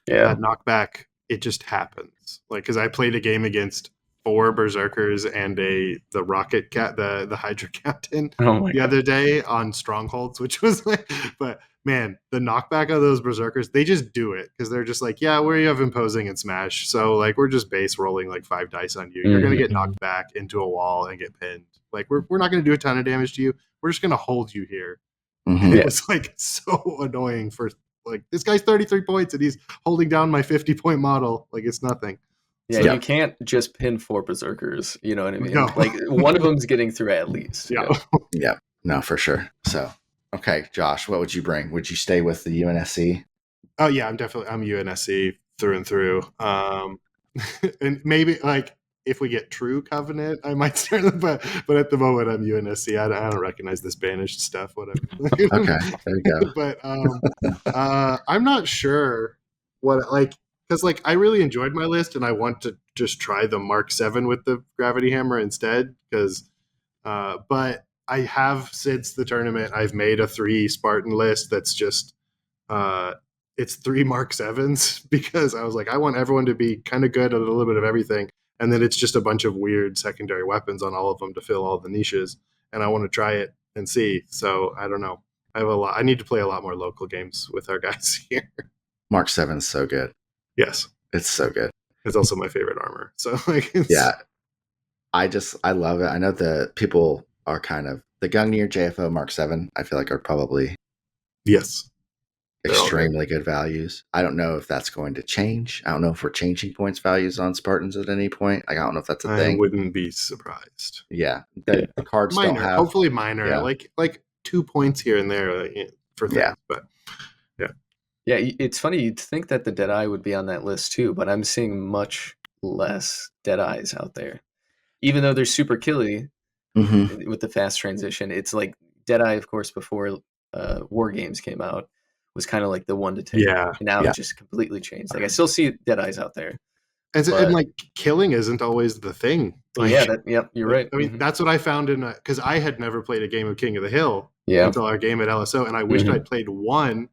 Yeah. That knockback, it just happens. Like, because I played a game against 4 berserkers and the rocket cat, the Hydra captain the other day on strongholds, which was like, but man, the knockback of those berserkers, they just do it because they're just like, yeah, we have imposing and smash, so like we're just base rolling like 5 dice on you. You're gonna get knocked back into a wall and get pinned. Like we're not gonna do a ton of damage to you. We're just gonna hold you here. And it was like so annoying for like, this guy's 33 points and he's holding down my 50-point model like it's nothing. Yeah, you can't just pin 4 berserkers. You know what I mean? No. Like one of them's getting through at least. Yeah. Yeah. No, for sure. So, okay, Josh, what would you bring? Would you stay with the UNSC? Oh yeah, I'm UNSC through and through. And maybe like if we get True Covenant, I might start them, but at the moment I'm UNSC. I don't recognize this banished stuff. Whatever. Okay, there you go. But I'm not sure what like. Because like I really enjoyed my list, and I want to just try the Mark 7 with the gravity hammer instead. Because, but I have since the tournament, I've made a 3 Spartan list that's just it's 3 Mark 7s, because I was like, I want everyone to be kind of good at a little bit of everything, and then it's just a bunch of weird secondary weapons on all of them to fill all the niches, and I want to try it and see. So I don't know. I need to play a lot more local games with our guys here. Mark 7 is so good. Yes. It's so good. It's also my favorite armor. So like I love it. I know the people are kind of the Gungnir JFO Mark 7, I feel like are probably extremely good values. I don't know if that's going to change. I don't know if we're changing points values on Spartans at any point. Like, I don't know if that's a thing. I wouldn't be surprised. Yeah. The cards minor, don't have hopefully minor, like 2 points here and there for things, but yeah, it's funny. You'd think that the Deadeye would be on that list too, but I'm seeing much less Deadeyes out there. Even though they're super killy with the fast transition, it's like Deadeye, of course, before War Games came out, was kind of like the one to take. Yeah. And now it just completely changed. Like I still see Deadeyes out there. And like killing isn't always the thing. Like, you're right. I mean, that's what I found because I had never played a game of King of the Hill until our game at LSO, and I wished I'd played one.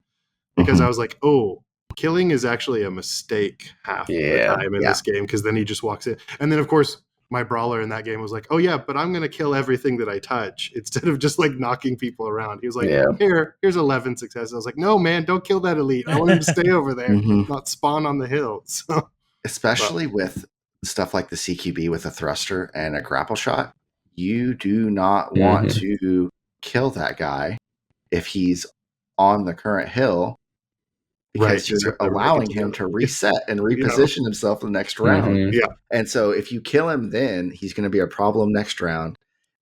Because I was like, oh, killing is actually a mistake half the time in this game, because then he just walks in. And then, of course, my brawler in that game was like, oh yeah, but I'm gonna kill everything that I touch instead of just like knocking people around. He was like, Yeah. here's 11 successes. I was like, no man, don't kill that elite. I want him to stay over there, Mhm. not spawn on the hill. So Especially with stuff like the CQB with a thruster and a grapple shot, you do not want to kill that guy if he's on the current hill, because right, you're allowing him to reset and reposition himself the next round. Yeah. And so if you kill him, then he's going to be a problem next round.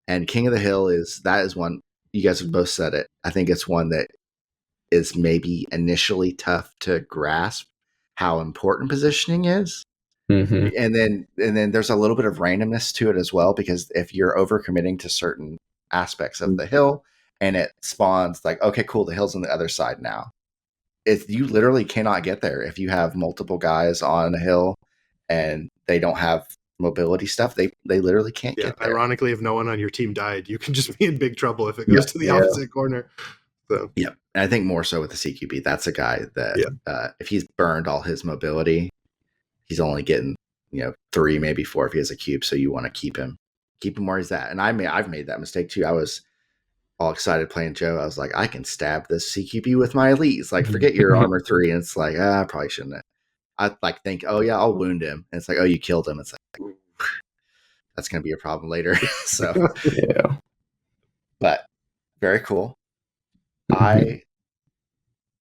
And King of the Hill is one, you guys have both said it. I think it's one that is maybe initially tough to grasp how important positioning is. And then there's a little bit of randomness to it as well, because if you're overcommitting to certain aspects of the hill and it spawns like, okay, cool, the hill's on the other side now. You literally cannot get there if you have multiple guys on a hill and they don't have mobility stuff. They literally can't get there. Ironically, if no one on your team died, you can just be in big trouble if it goes to the opposite corner. So yeah, and I think more so with the CQB, that's a guy that if he's burned all his mobility, he's only getting 3, maybe 4 if he has a cube. So you want to keep him where he's at. And I've made that mistake too. I was all excited playing Joe. I was like, I can stab this CQB with my elite. It's like, forget your armor 3. And it's like, I probably shouldn't. I like think, oh yeah, I'll wound him. And it's like, oh, you killed him. It's like, ooh, that's going to be a problem later. So Yeah. But very cool. I'm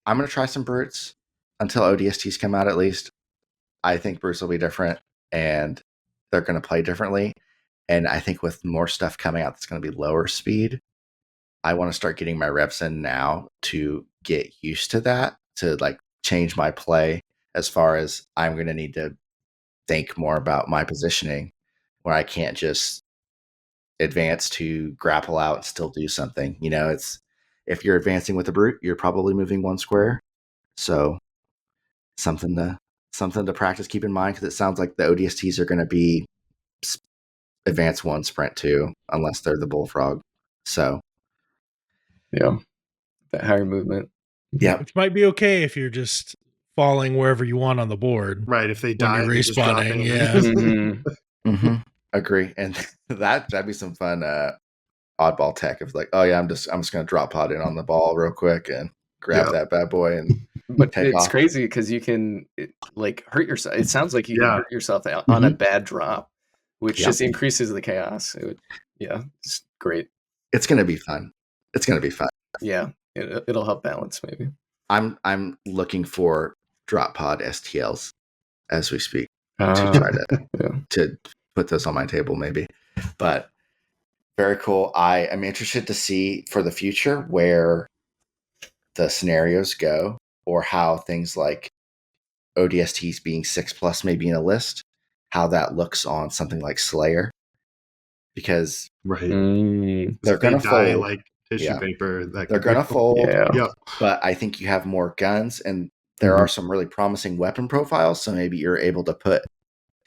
going to try some brutes until ODSTs come out. At least I think brutes will be different and they're going to play differently. And I think with more stuff coming out that's going to be lower speed, I want to start getting my reps in now to get used to that, to like change my play, as far as I'm going to need to think more about my positioning, where I can't just advance to grapple out and still do something. It's, if you're advancing with a brute, you're probably moving 1 square. So something to practice, keep in mind, because it sounds like the ODSTs are going to be advance 1, sprint 2, unless they're the bullfrog. So yeah, that higher movement. Yeah, which might be okay if you're just falling wherever you want on the board. Right, if they when die, you're they just drop respawning. in. Yeah. Agree. And that'd be some fun oddball tech of like, oh yeah, I'm just gonna drop pod in on the ball real quick and grab that bad boy and But take it's off. crazy because you can like hurt yourself. It sounds like you can hurt yourself on a bad drop, which just increases the chaos. It's great. It's gonna be fun. Yeah, it'll help balance maybe. I'm looking for drop pod STLs as we speak to try to put those on my table maybe. But very cool. I am interested to see for the future where the scenarios go, or how things like ODSTs being 6+ maybe in a list, how that looks on something like Slayer, because Right, they're going to die fold like tissue paper. They're going to fold. Yeah. But I think you have more guns, and there are some really promising weapon profiles. So maybe you're able to put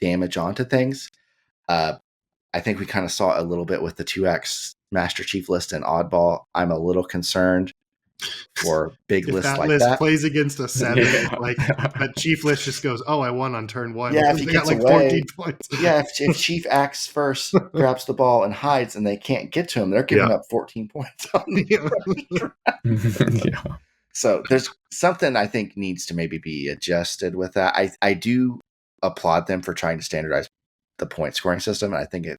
damage onto things. I think we kind of saw a little bit with the 2X Master Chief list and Oddball. I'm a little concerned for big lists that like list that. plays against a 7, like that Chief list just goes, oh, I won on turn 1. Yeah, if he gets got like away, 14 points. Yeah, if Chief acts first, grabs the ball and hides, and they can't get to him, they're giving up 14 points on the So there's something I think needs to maybe be adjusted with that. I do applaud them for trying to standardize the point scoring system, and I think it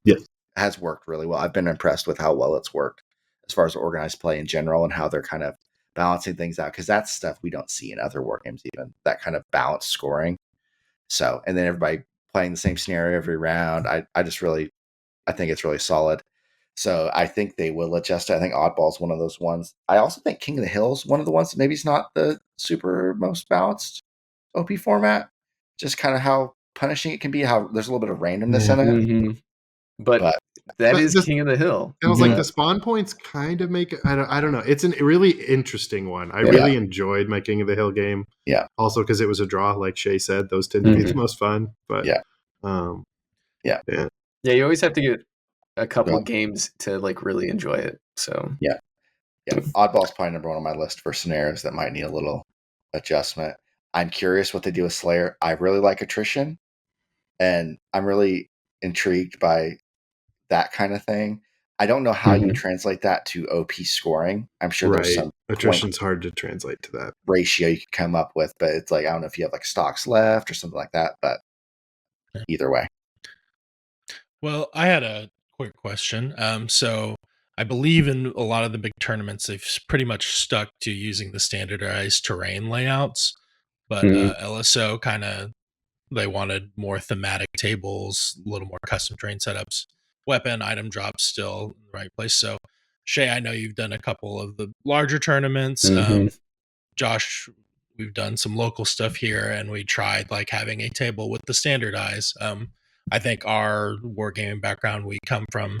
has worked really well. I've been impressed with how well it's worked as far as organized play in general, and how they're kind of balancing things out, because that's stuff we don't see in other war games, even that kind of balanced scoring. So, and then everybody playing the same scenario every round. I think it's really solid. So I think they will adjust it. I think Oddball is one of those ones. I also think King of the Hill is one of the ones that maybe it's not the super most balanced OP format. Just kind of how punishing it can be, how there's a little bit of randomness in it. But that is King of the Hill. It was like the spawn points kind of make it. I don't know. It's a really interesting one. I really enjoyed my King of the Hill game. Yeah. Also because it was a draw, like Shea said, those tend to be the most fun. But yeah, you always have to get a couple games to like really enjoy it. So yeah, Oddball's probably number 1 on my list for scenarios that might need a little adjustment. I'm curious what they do with Slayer. I really like attrition, and I'm really intrigued by that kind of thing. I don't know how you Mhm. translate that to OP scoring. I'm sure there's Right. some point Attrition's hard to translate to that. ratio you could come up with, but it's like I don't know if you have like stocks left or something like that. But either way, Well, I had a quick question. So I believe in a lot of the big tournaments, they've pretty much stuck to using the standardized terrain layouts, but Mhm. LSO kind of they wanted more thematic tables, a little more custom terrain setups, weapon item drops still in the right place. So Shay, I know you've done a couple of the larger tournaments. Mhm. Josh, we've done some local stuff here, and we tried like having a table with the standardized. I think our wargaming background, we come from.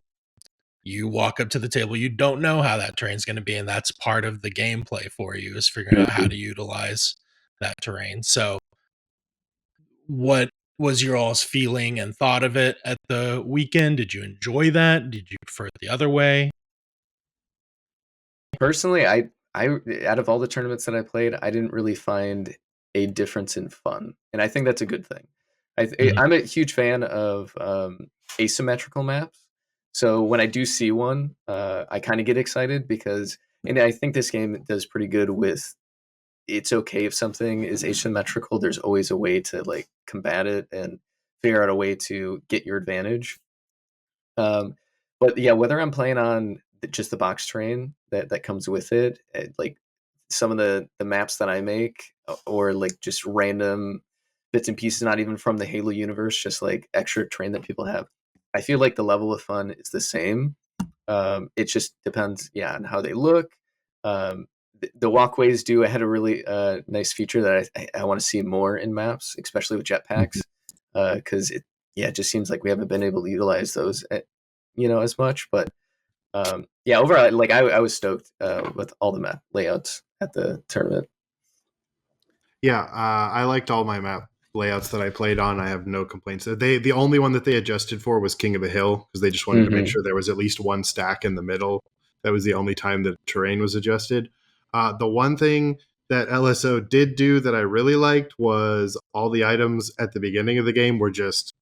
You walk up to the table, you don't know how that terrain's going to be, and that's part of the gameplay for you is figuring out how Mhm. to utilize that terrain. So, what was your all's feeling and thought of it at the weekend? Did you enjoy that? Did you prefer it the other way? Personally, I out of all the tournaments that I played, I didn't really find a difference in fun, and I think that's a good thing. Mhm. I'm a huge fan of asymmetrical maps. So when I do see one, I kind of get excited because, and I think this game does pretty good with. It's okay if something is asymmetrical. There's always a way to like combat it and figure out a way to get your advantage. Um, but yeah, whether I'm playing on just the box train that comes with it, like some of the maps that I make, or like just random bits and pieces, not even from the Halo universe, just like extra terrain that people have. I feel like the level of fun is the same. It just depends, yeah, on how they look. The walkways do. I had a really nice feature that I want to see more in maps, especially with jetpacks, because it just seems like we haven't been able to utilize those, as much. But yeah, overall, like I was stoked with all the map layouts at the tournament. Yeah, I liked all my map layouts that I played on. I have no complaints. The only one that they adjusted for was King of a Hill because they just wanted to make Mm-hmm. sure there was at least one stack in the middle. That was the only time the terrain was adjusted. The one thing that LSO did do that I really liked was all the items at the beginning of the game were just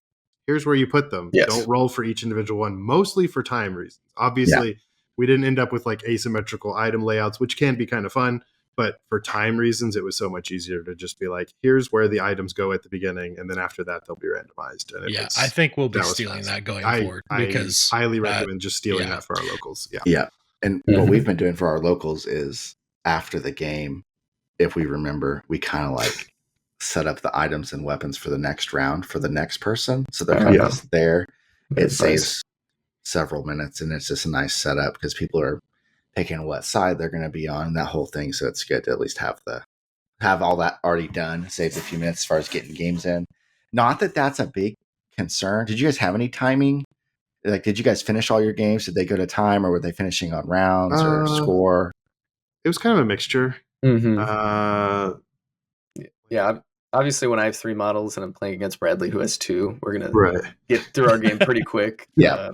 here's where you put them. Yes. Don't roll for each individual one, mostly for time reasons. yeah, Obviously, we didn't end up with like asymmetrical item layouts, which can be kind of fun. But for time reasons, it was so much easier to just be like, here's where the items go at the beginning, and then after that, they'll be randomized. And Yeah, I think we'll be stealing fast. that going I forward because highly that, recommend just stealing yeah, that for our locals. Yeah. yeah. And what we've been doing for our locals is after the game, if we remember, we kind of like set up the items and weapons for the next round for the next person, so they're kind of just there. It saves several minutes, and it's just a nice setup because people are picking what side they're going to be on, that whole thing. So it's good to at least have all that already done. Saves a few minutes as far as getting games in. Not that that's a big concern. Did you guys have any timing? Like, did you guys finish all your games? Did they go to time, or were they finishing on rounds or score? It was kind of a mixture. Mm-hmm. Yeah, obviously, when I have 3 models and I'm playing against Bradley, who has 2, we're gonna get through our game pretty quick. Yeah.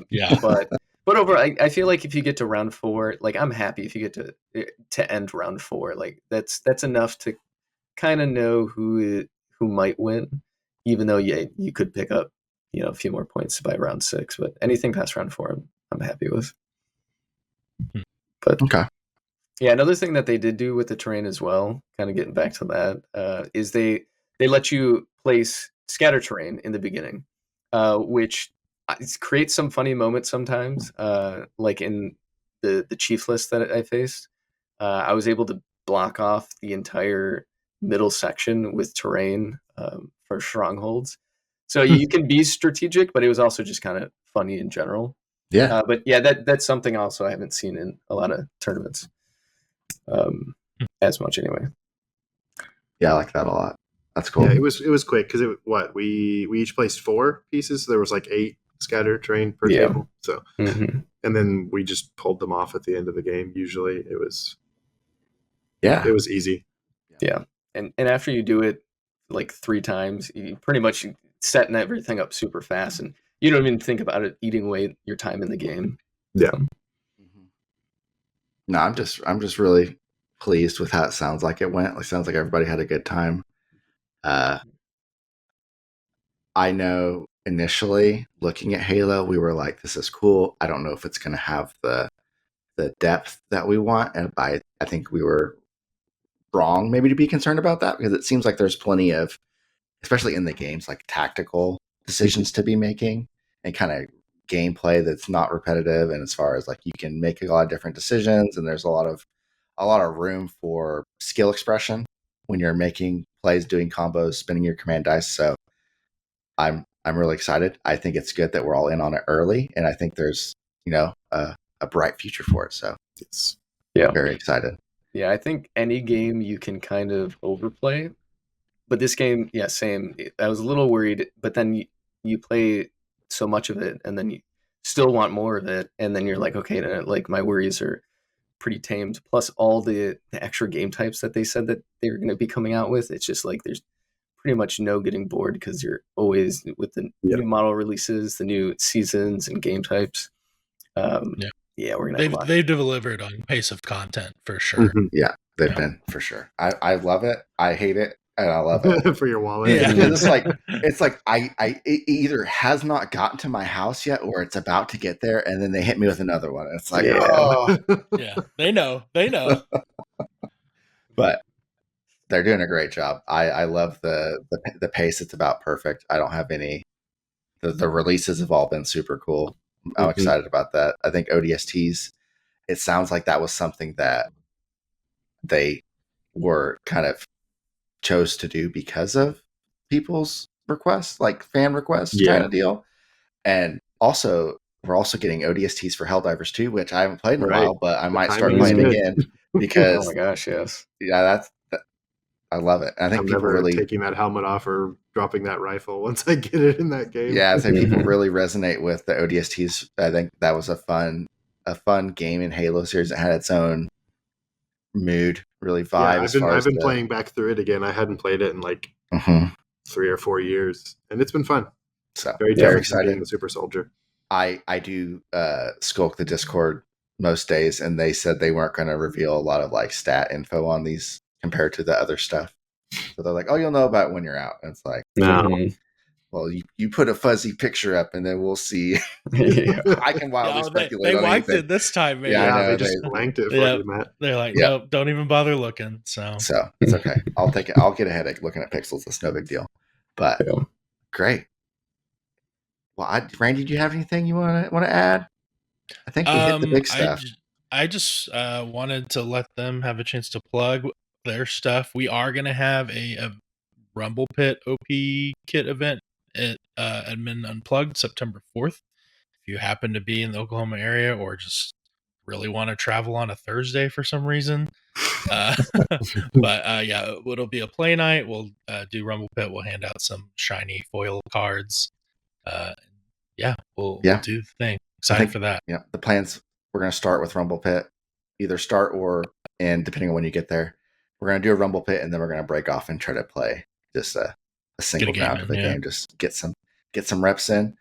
But overall, I feel like if you get to round 4, like I'm happy if you get to end round 4. Like that's enough to kind of know who might win, even though you could pick up a few more points by round 6. But anything past round 4, I'm happy with. But Okay. yeah, another thing that they did do with the terrain as well, kind of getting back to that, is they let you place scatter terrain in the beginning, which creates some funny moments sometimes. Like in the chief list that I faced, I was able to block off the entire middle section with terrain for strongholds. So you can be strategic, but it was also just kind of funny in general. Yeah. But yeah, that's something also I haven't seen in a lot of tournaments as much anyway. Yeah, I like that a lot. That's cool. Yeah, it was quick because we each placed 4 pieces. So there was like 8 scatter terrain per table. So and then we just pulled them off at the end of the game. Usually it was easy. Yeah. And after you do it like 3 times, you pretty much setting everything up super fast, and you don't even think about it eating away your time in the game. Yeah. No, I'm just really pleased with how it sounds like it went. It sounds like everybody had a good time. I know initially looking at Halo, we were like, this is cool. I don't know if it's going to have the depth that we want. And I think we were wrong maybe to be concerned about that, because it seems like there's plenty of, especially in the games, like tactical decisions to be making and kind of gameplay that's not repetitive. And as far as like, you can make a lot of different decisions, and there's a lot of room for skill expression when you're making plays, doing combos, spinning your command dice. So I'm really excited. I think it's good that we're all in on it early, and I think there's a bright future for it. So It's Yeah. very excited. Yeah, I think any game you can kind of overplay, but this game, yeah, same. I was a little worried, but then you play so much of it, and then you still want more of it, and then you're like, okay, like my worries are pretty tamed. Plus all the extra game types that they said that they were going to be coming out with. It's just like there's pretty much no getting bored, because you're always with the new model releases, the new seasons and game types. Yeah, we're gonna. They've delivered on pace of content for sure. Mhm. Yeah, they've been for sure. I love it. I hate it, and I love it. for your wallet. Yeah. Because it's like it either has not gotten to my house yet, or it's about to get there, and then they hit me with another one. It's like, oh, Yeah, they know. but they're doing a great job. I love the pace. It's about perfect. I don't have any. The releases have all been super cool. I'm Mhm. excited about that. I think ODSTs, it sounds like that was something that they were kind of chose to do because of people's requests, like fan requests kind of deal. And also, we're also getting ODSTs for Helldivers 2, which I haven't played in a while, but I might start timing is playing good. again Oh because my gosh, yes. yeah, I love it. I think I'm people never really taking that helmet off or dropping that rifle once I get it in that game. I think people really resonate with the ODSTs. I think that was a fun game in Halo series that had its own mood, really vibe. I've been playing back through it again. I hadn't played it in like 3 or 4 years, and it's been fun. So Very very different from being excited. the super soldier. I do skulk the Discord most days, and they said they weren't going to reveal a lot of like stat info on these compared to the other stuff. So they're like, "Oh, you'll know about it when you're out." And it's like, well, you put a fuzzy picture up, and then we'll see. I can wildly speculate. They on wiped anything. it this time, man. Yeah, I know, they just blanked it for you, Matt. They're like, nope, don't even bother looking. So it's okay. I'll take it. I'll get a headache looking at pixels. It's no big deal. But great. Well, Randy, do you have anything you want to add? I think we hit the big stuff. I just wanted to let them have a chance to plug their stuff. We are going to have a Rumble Pit OP kit event at Admin Unplugged September 4th. If you happen to be in the Oklahoma area or just really want to travel on a Thursday for some reason. But yeah, it'll be a play night. We'll do Rumble Pit. We'll hand out some shiny foil cards. We'll do the thing. Excited for that. Yeah, the plans, we're going to start with Rumble Pit, either start and depending on when you get there, we're going to do a Rumble Pit, and then we're going to break off and try to play just a single round of the game. Just get some reps in.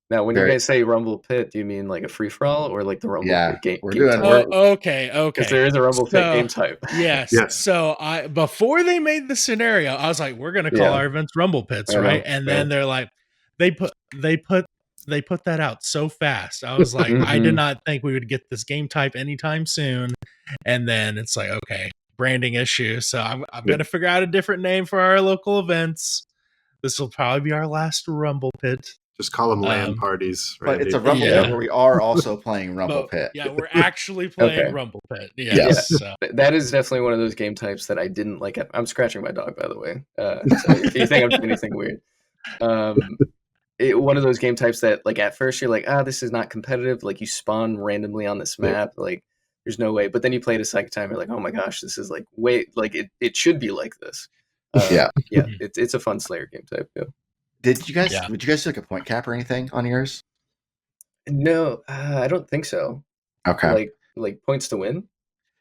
Now, when you guys say Rumble Pit, do you mean like a free for all or like the Rumble Pit game? We're doing. Okay. Because there is a Rumble Pit game type. Yes. So before they made the scenario, I was like, we're going to call our events Rumble Pits, right? And then they're like, they put that out so fast. I was like, I did not think we would get this game type anytime soon. And then it's like, okay, branding issue. So I'm going to figure out a different name for our local events. This will probably be our last Rumble Pit. Just call them LAN parties. Right? But it's a Rumble Pit where we are also playing Rumble Pit. Yeah, we're actually playing Rumble Pit. Yes. So. That is definitely one of those game types that I didn't like. I'm scratching my dog, by the way. So if you think I'm doing anything weird. One of those game types that like at first you're like, this is not competitive. Like you spawn randomly on this map. Like there's no way. But then you play it a second time. You're like, oh my gosh, this is like it should be like this. It's a fun Slayer game type. Yeah. Did you guys do like a point cap or anything on yours? No, I don't think so. Okay. Like points to win?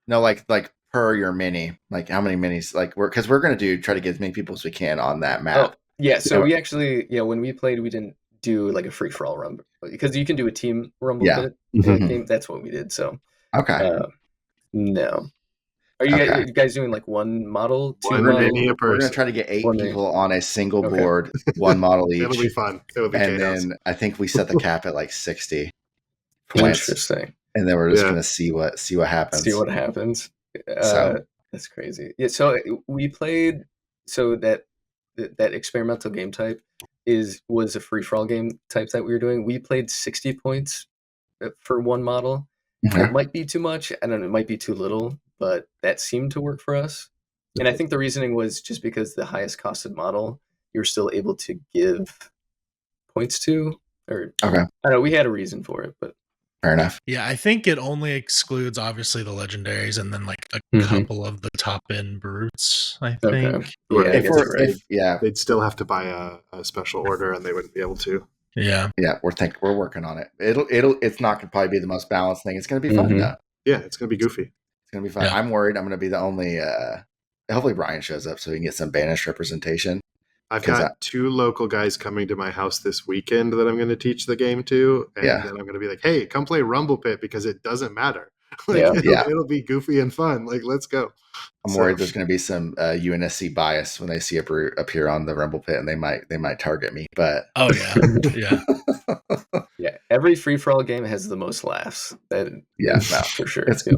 No, like per your mini. Like how many minis? Like we're going to try to get as many people as we can on that map. Oh, yeah. So we actually when we played, we didn't do like a free for all rumble because you can do a team rumble pit game. That's what we did. So okay. No. Are you, Okay. you guys doing like one model, two One model? mini a We're going to person. try to get 8 One mini. people on a single Okay. board, one model each. It'll be fun. It'll be And chaos. then I think we set the cap at like 60 points. Interesting. And then we're just Yeah. going to see what happens. See what happens. So- That's crazy. Yeah. So we played. So that experimental game type was a free for all game type that we were doing. We played 60 points for one model. Okay. It might be too much. I don't know. It might be too little, but that seemed to work for us. And I think the reasoning was just because the highest costed model, you're still able to give points to. Or Okay. I don't know. We had a reason for it, but Fair enough. Yeah, I think it only excludes obviously the legendaries and then like a couple of the top end brutes. I okay. think. Yeah, I Right. If guess we're, you're right. yeah, They'd still have to buy a special order, and they wouldn't be able to. Yeah. we're working on it. It's not going to probably be the most balanced thing. It's going to be fun Mhm. though. Yeah, it's gonna be goofy. It's going to be fun. Yeah. I'm worried I'm going to be the only. Hopefully Brian shows up so we can get some banished representation. I've 'Cause got 2 local guys coming to my house this weekend that I'm going to teach the game to, and Yeah. then I'm going to be like, "Hey, come play Rumble Pit because it doesn't matter. Like, Yeah. it'll be goofy and fun. Like, let's go." I'm So- worried there's going to be some UNSC bias when they see a brute appear on the Rumble Pit, and they might target me. But Oh yeah. Yeah. Yeah, every free for all game has the most laughs. That yeah, no, for sure. it's Yeah.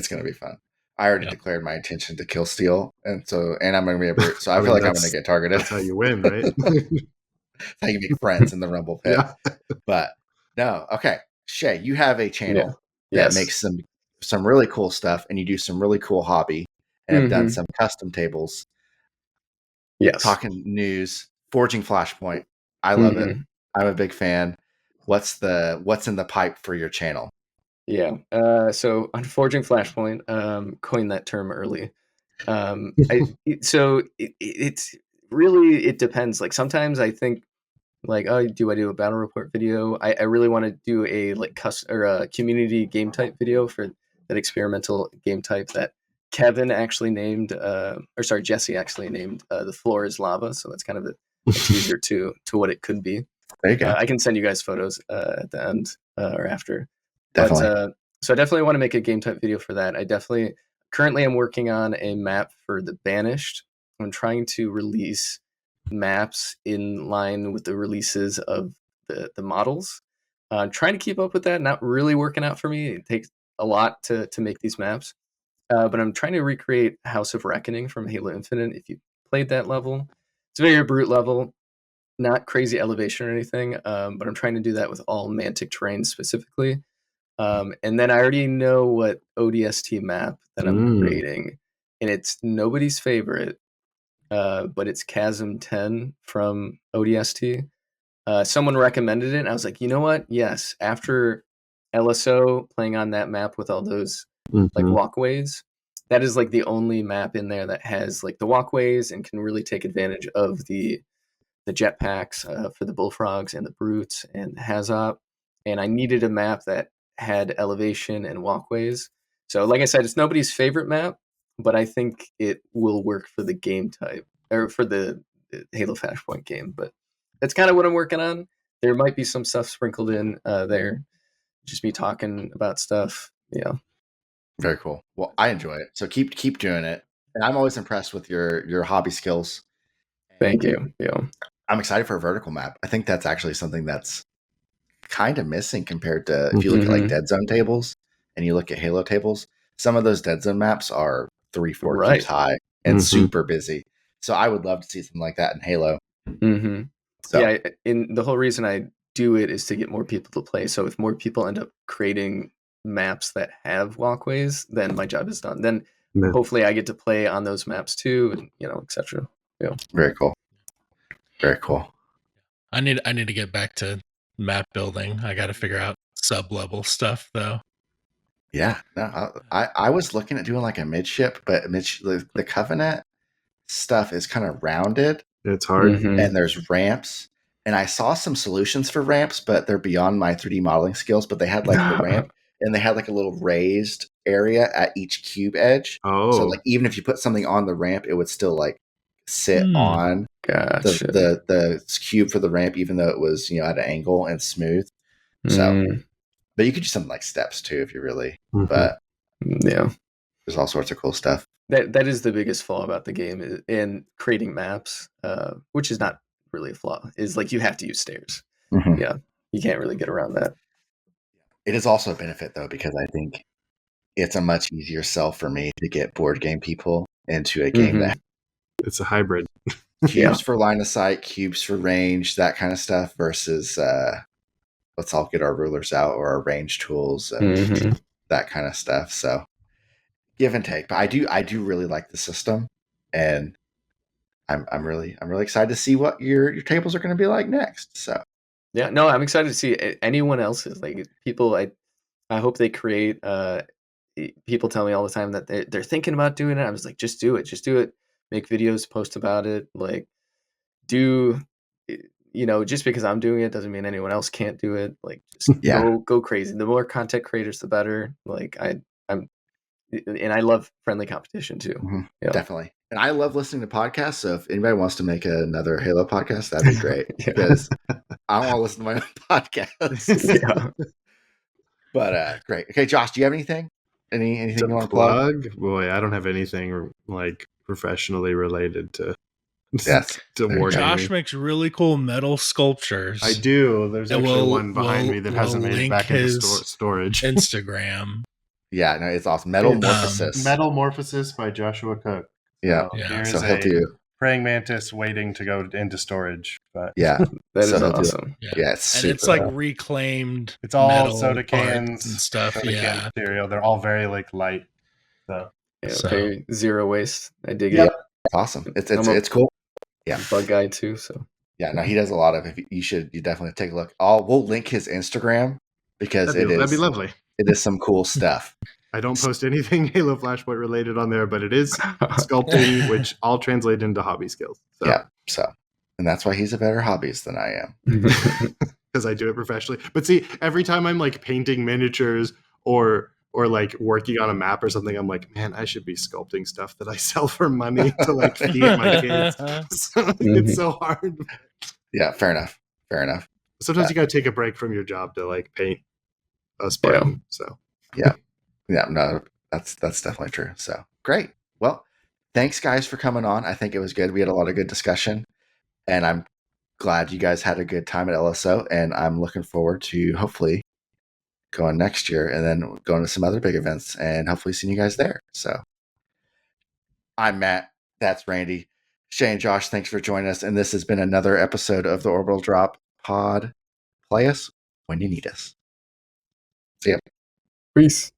gonna be fun. I already Yeah. declared my intention to kill Steel, and I'm going to be a brute. So I I feel mean, like I'm that's- going to get targeted. That's how you win, right? That's how you make friends in the Rumble Pit. Yeah. But no, okay, Shea, you have a channel that Yes. makes some really cool stuff, and you do some really cool hobby, and have done Mhm. some custom tables. Yes. Talking news, Forging Flashpoint. I love it. Mhm. I'm a big fan. What's in the pipe for your channel? Yeah. So on Forging Flashpoint, coined that term early. It's really, it depends. Like sometimes I think like, oh, do I do a battle report video? I really want to do a like a community game type video for that experimental game type that Kevin actually named, Jesse actually named the floor is lava. So that's kind of a teaser to what it could be. There you go. I can send you guys photos at the end or after. Definitely. But so I definitely want to make a game type video for that. Currently I'm working on a map for the Banished. I'm trying to release maps in line with the releases of the models. Trying to keep up with that, not really working out for me. It takes a lot to make these maps. But I'm trying to recreate House of Reckoning from Halo Infinite. If you played that level, it's a very brute level, not crazy elevation or anything. But I'm trying to do that with all Mantic terrain specifically. And then I already know what ODST map that I'm creating, and it's nobody's favorite, but it's Chasm 10 from ODST. Someone recommended it, and I was like, you know what? Yes. After LSO playing on that map with all those like walkways, that is like the only map in there that has like the walkways and can really take advantage of the jetpacks for the bullfrogs and the brutes and Hazop. And I needed a map that had elevation and walkways. So, like I said, it's nobody's favorite map, but I think it will work for the game type or for the Halo Flashpoint game. But that's kind of what I'm working on. There might be some stuff sprinkled in there, just me talking about stuff. Yeah. Very cool. Well, I enjoy it. So keep doing it. And I'm always impressed with your hobby skills. Thank you. Yeah. I'm excited for a vertical map. I think that's actually something that's kind of missing compared to if you look at like Dead Zone tables and you look at Halo tables. Some of those Dead Zone maps are 3-4 Right. cubes high and super busy. So I would love to see something like that in Halo. Mm-hmm. So Yeah, and the whole reason I do it is to get more people to play. So if more people end up creating maps that have walkways, then my job is done. Then hopefully I get to play on those maps too, and etc. Yeah. Very cool. Very cool. I need to get back to map building. I got to figure out sub level stuff though. Yeah, no, I was looking at doing like a midship, but the Covenant stuff is kind of rounded. It's hard. And there's ramps. And I saw some solutions for ramps, but they're beyond my 3D modeling skills. But they had like the ramp and they had like a little raised area at each cube edge. Oh. So like even if you put something on the ramp, it would still like sit on Gotcha. the cube for the ramp, even though it was, at an angle and smooth. So, but you could do something like steps too if you really, but yeah. there's all sorts of cool stuff. That is the biggest flaw about the game in creating maps, which is not really a flaw. Is like you have to use stairs. Mhm. Yeah, you can't really get around that. It is also a benefit though, because I think it's a much easier sell for me to get board game people into a game that It's a hybrid. cubes for line of sight, cubes for range, that kind of stuff, versus let's all get our rulers out or our range tools and that kind of stuff. So give and take. But I do really like the system, and I'm really excited to see what your tables are going to be like next. So Yeah, no, I'm excited to see anyone else's. Like people, I hope they create. People tell me all the time that they're thinking about doing it. I was like, just do it, make videos, post about it. Like, just because I'm doing it doesn't mean anyone else can't do it. Like, just go crazy. The more content creators, the better. Like, and I love friendly competition too. Definitely. And I love listening to podcasts. So if anybody wants to make another Halo podcast, that'd be great. Because I don't want to listen to my own podcast. But great. Okay, Josh, do you have anything? Anything you want to plug? Boy, I don't have anything like professionally related to to wargaming. Josh makes really cool metal sculptures. I do. There's actually one behind me that hasn't made it back into storage. Instagram. Yeah, no, it's awesome. Metamorphosis. Metamorphosis by Joshua Cook. Yeah. Here's a praying mantis waiting to go into storage. But yeah, that is awesome. Yeah, it's and it's like reclaimed. It's all metal soda cans and stuff. Can material. They're all very like light. Very zero waste. I dig it. it. Awesome. It's cool. Yeah, bug guy too. So yeah, no, he does a lot of. You definitely take a look. We'll link his Instagram because that'd be lovely. It is some cool stuff. I don't post anything Halo Flashpoint related on there, but it is sculpting, which I'll translate into hobby skills. So. Yeah, and that's why he's a better hobbyist than I am. Because I do it professionally. But see, every time I'm like painting miniatures or like working on a map or something, I'm like, man, I should be sculpting stuff that I sell for money to like feed my kids. So it's so hard. Yeah, fair enough. Sometimes you got to take a break from your job to like paint a Spartan. So yeah, no, that's definitely true. So great. Well, thanks guys for coming on. I think it was good. We had a lot of good discussion, and I'm glad you guys had a good time at LSO. And I'm looking forward to hopefully going next year and then going to some other big events and hopefully seeing you guys there. So I'm Matt. That's Randy. Shea and Josh, thanks for joining us. And this has been another episode of the Orbital Drop Pod. Play us when you need us. See ya. Peace.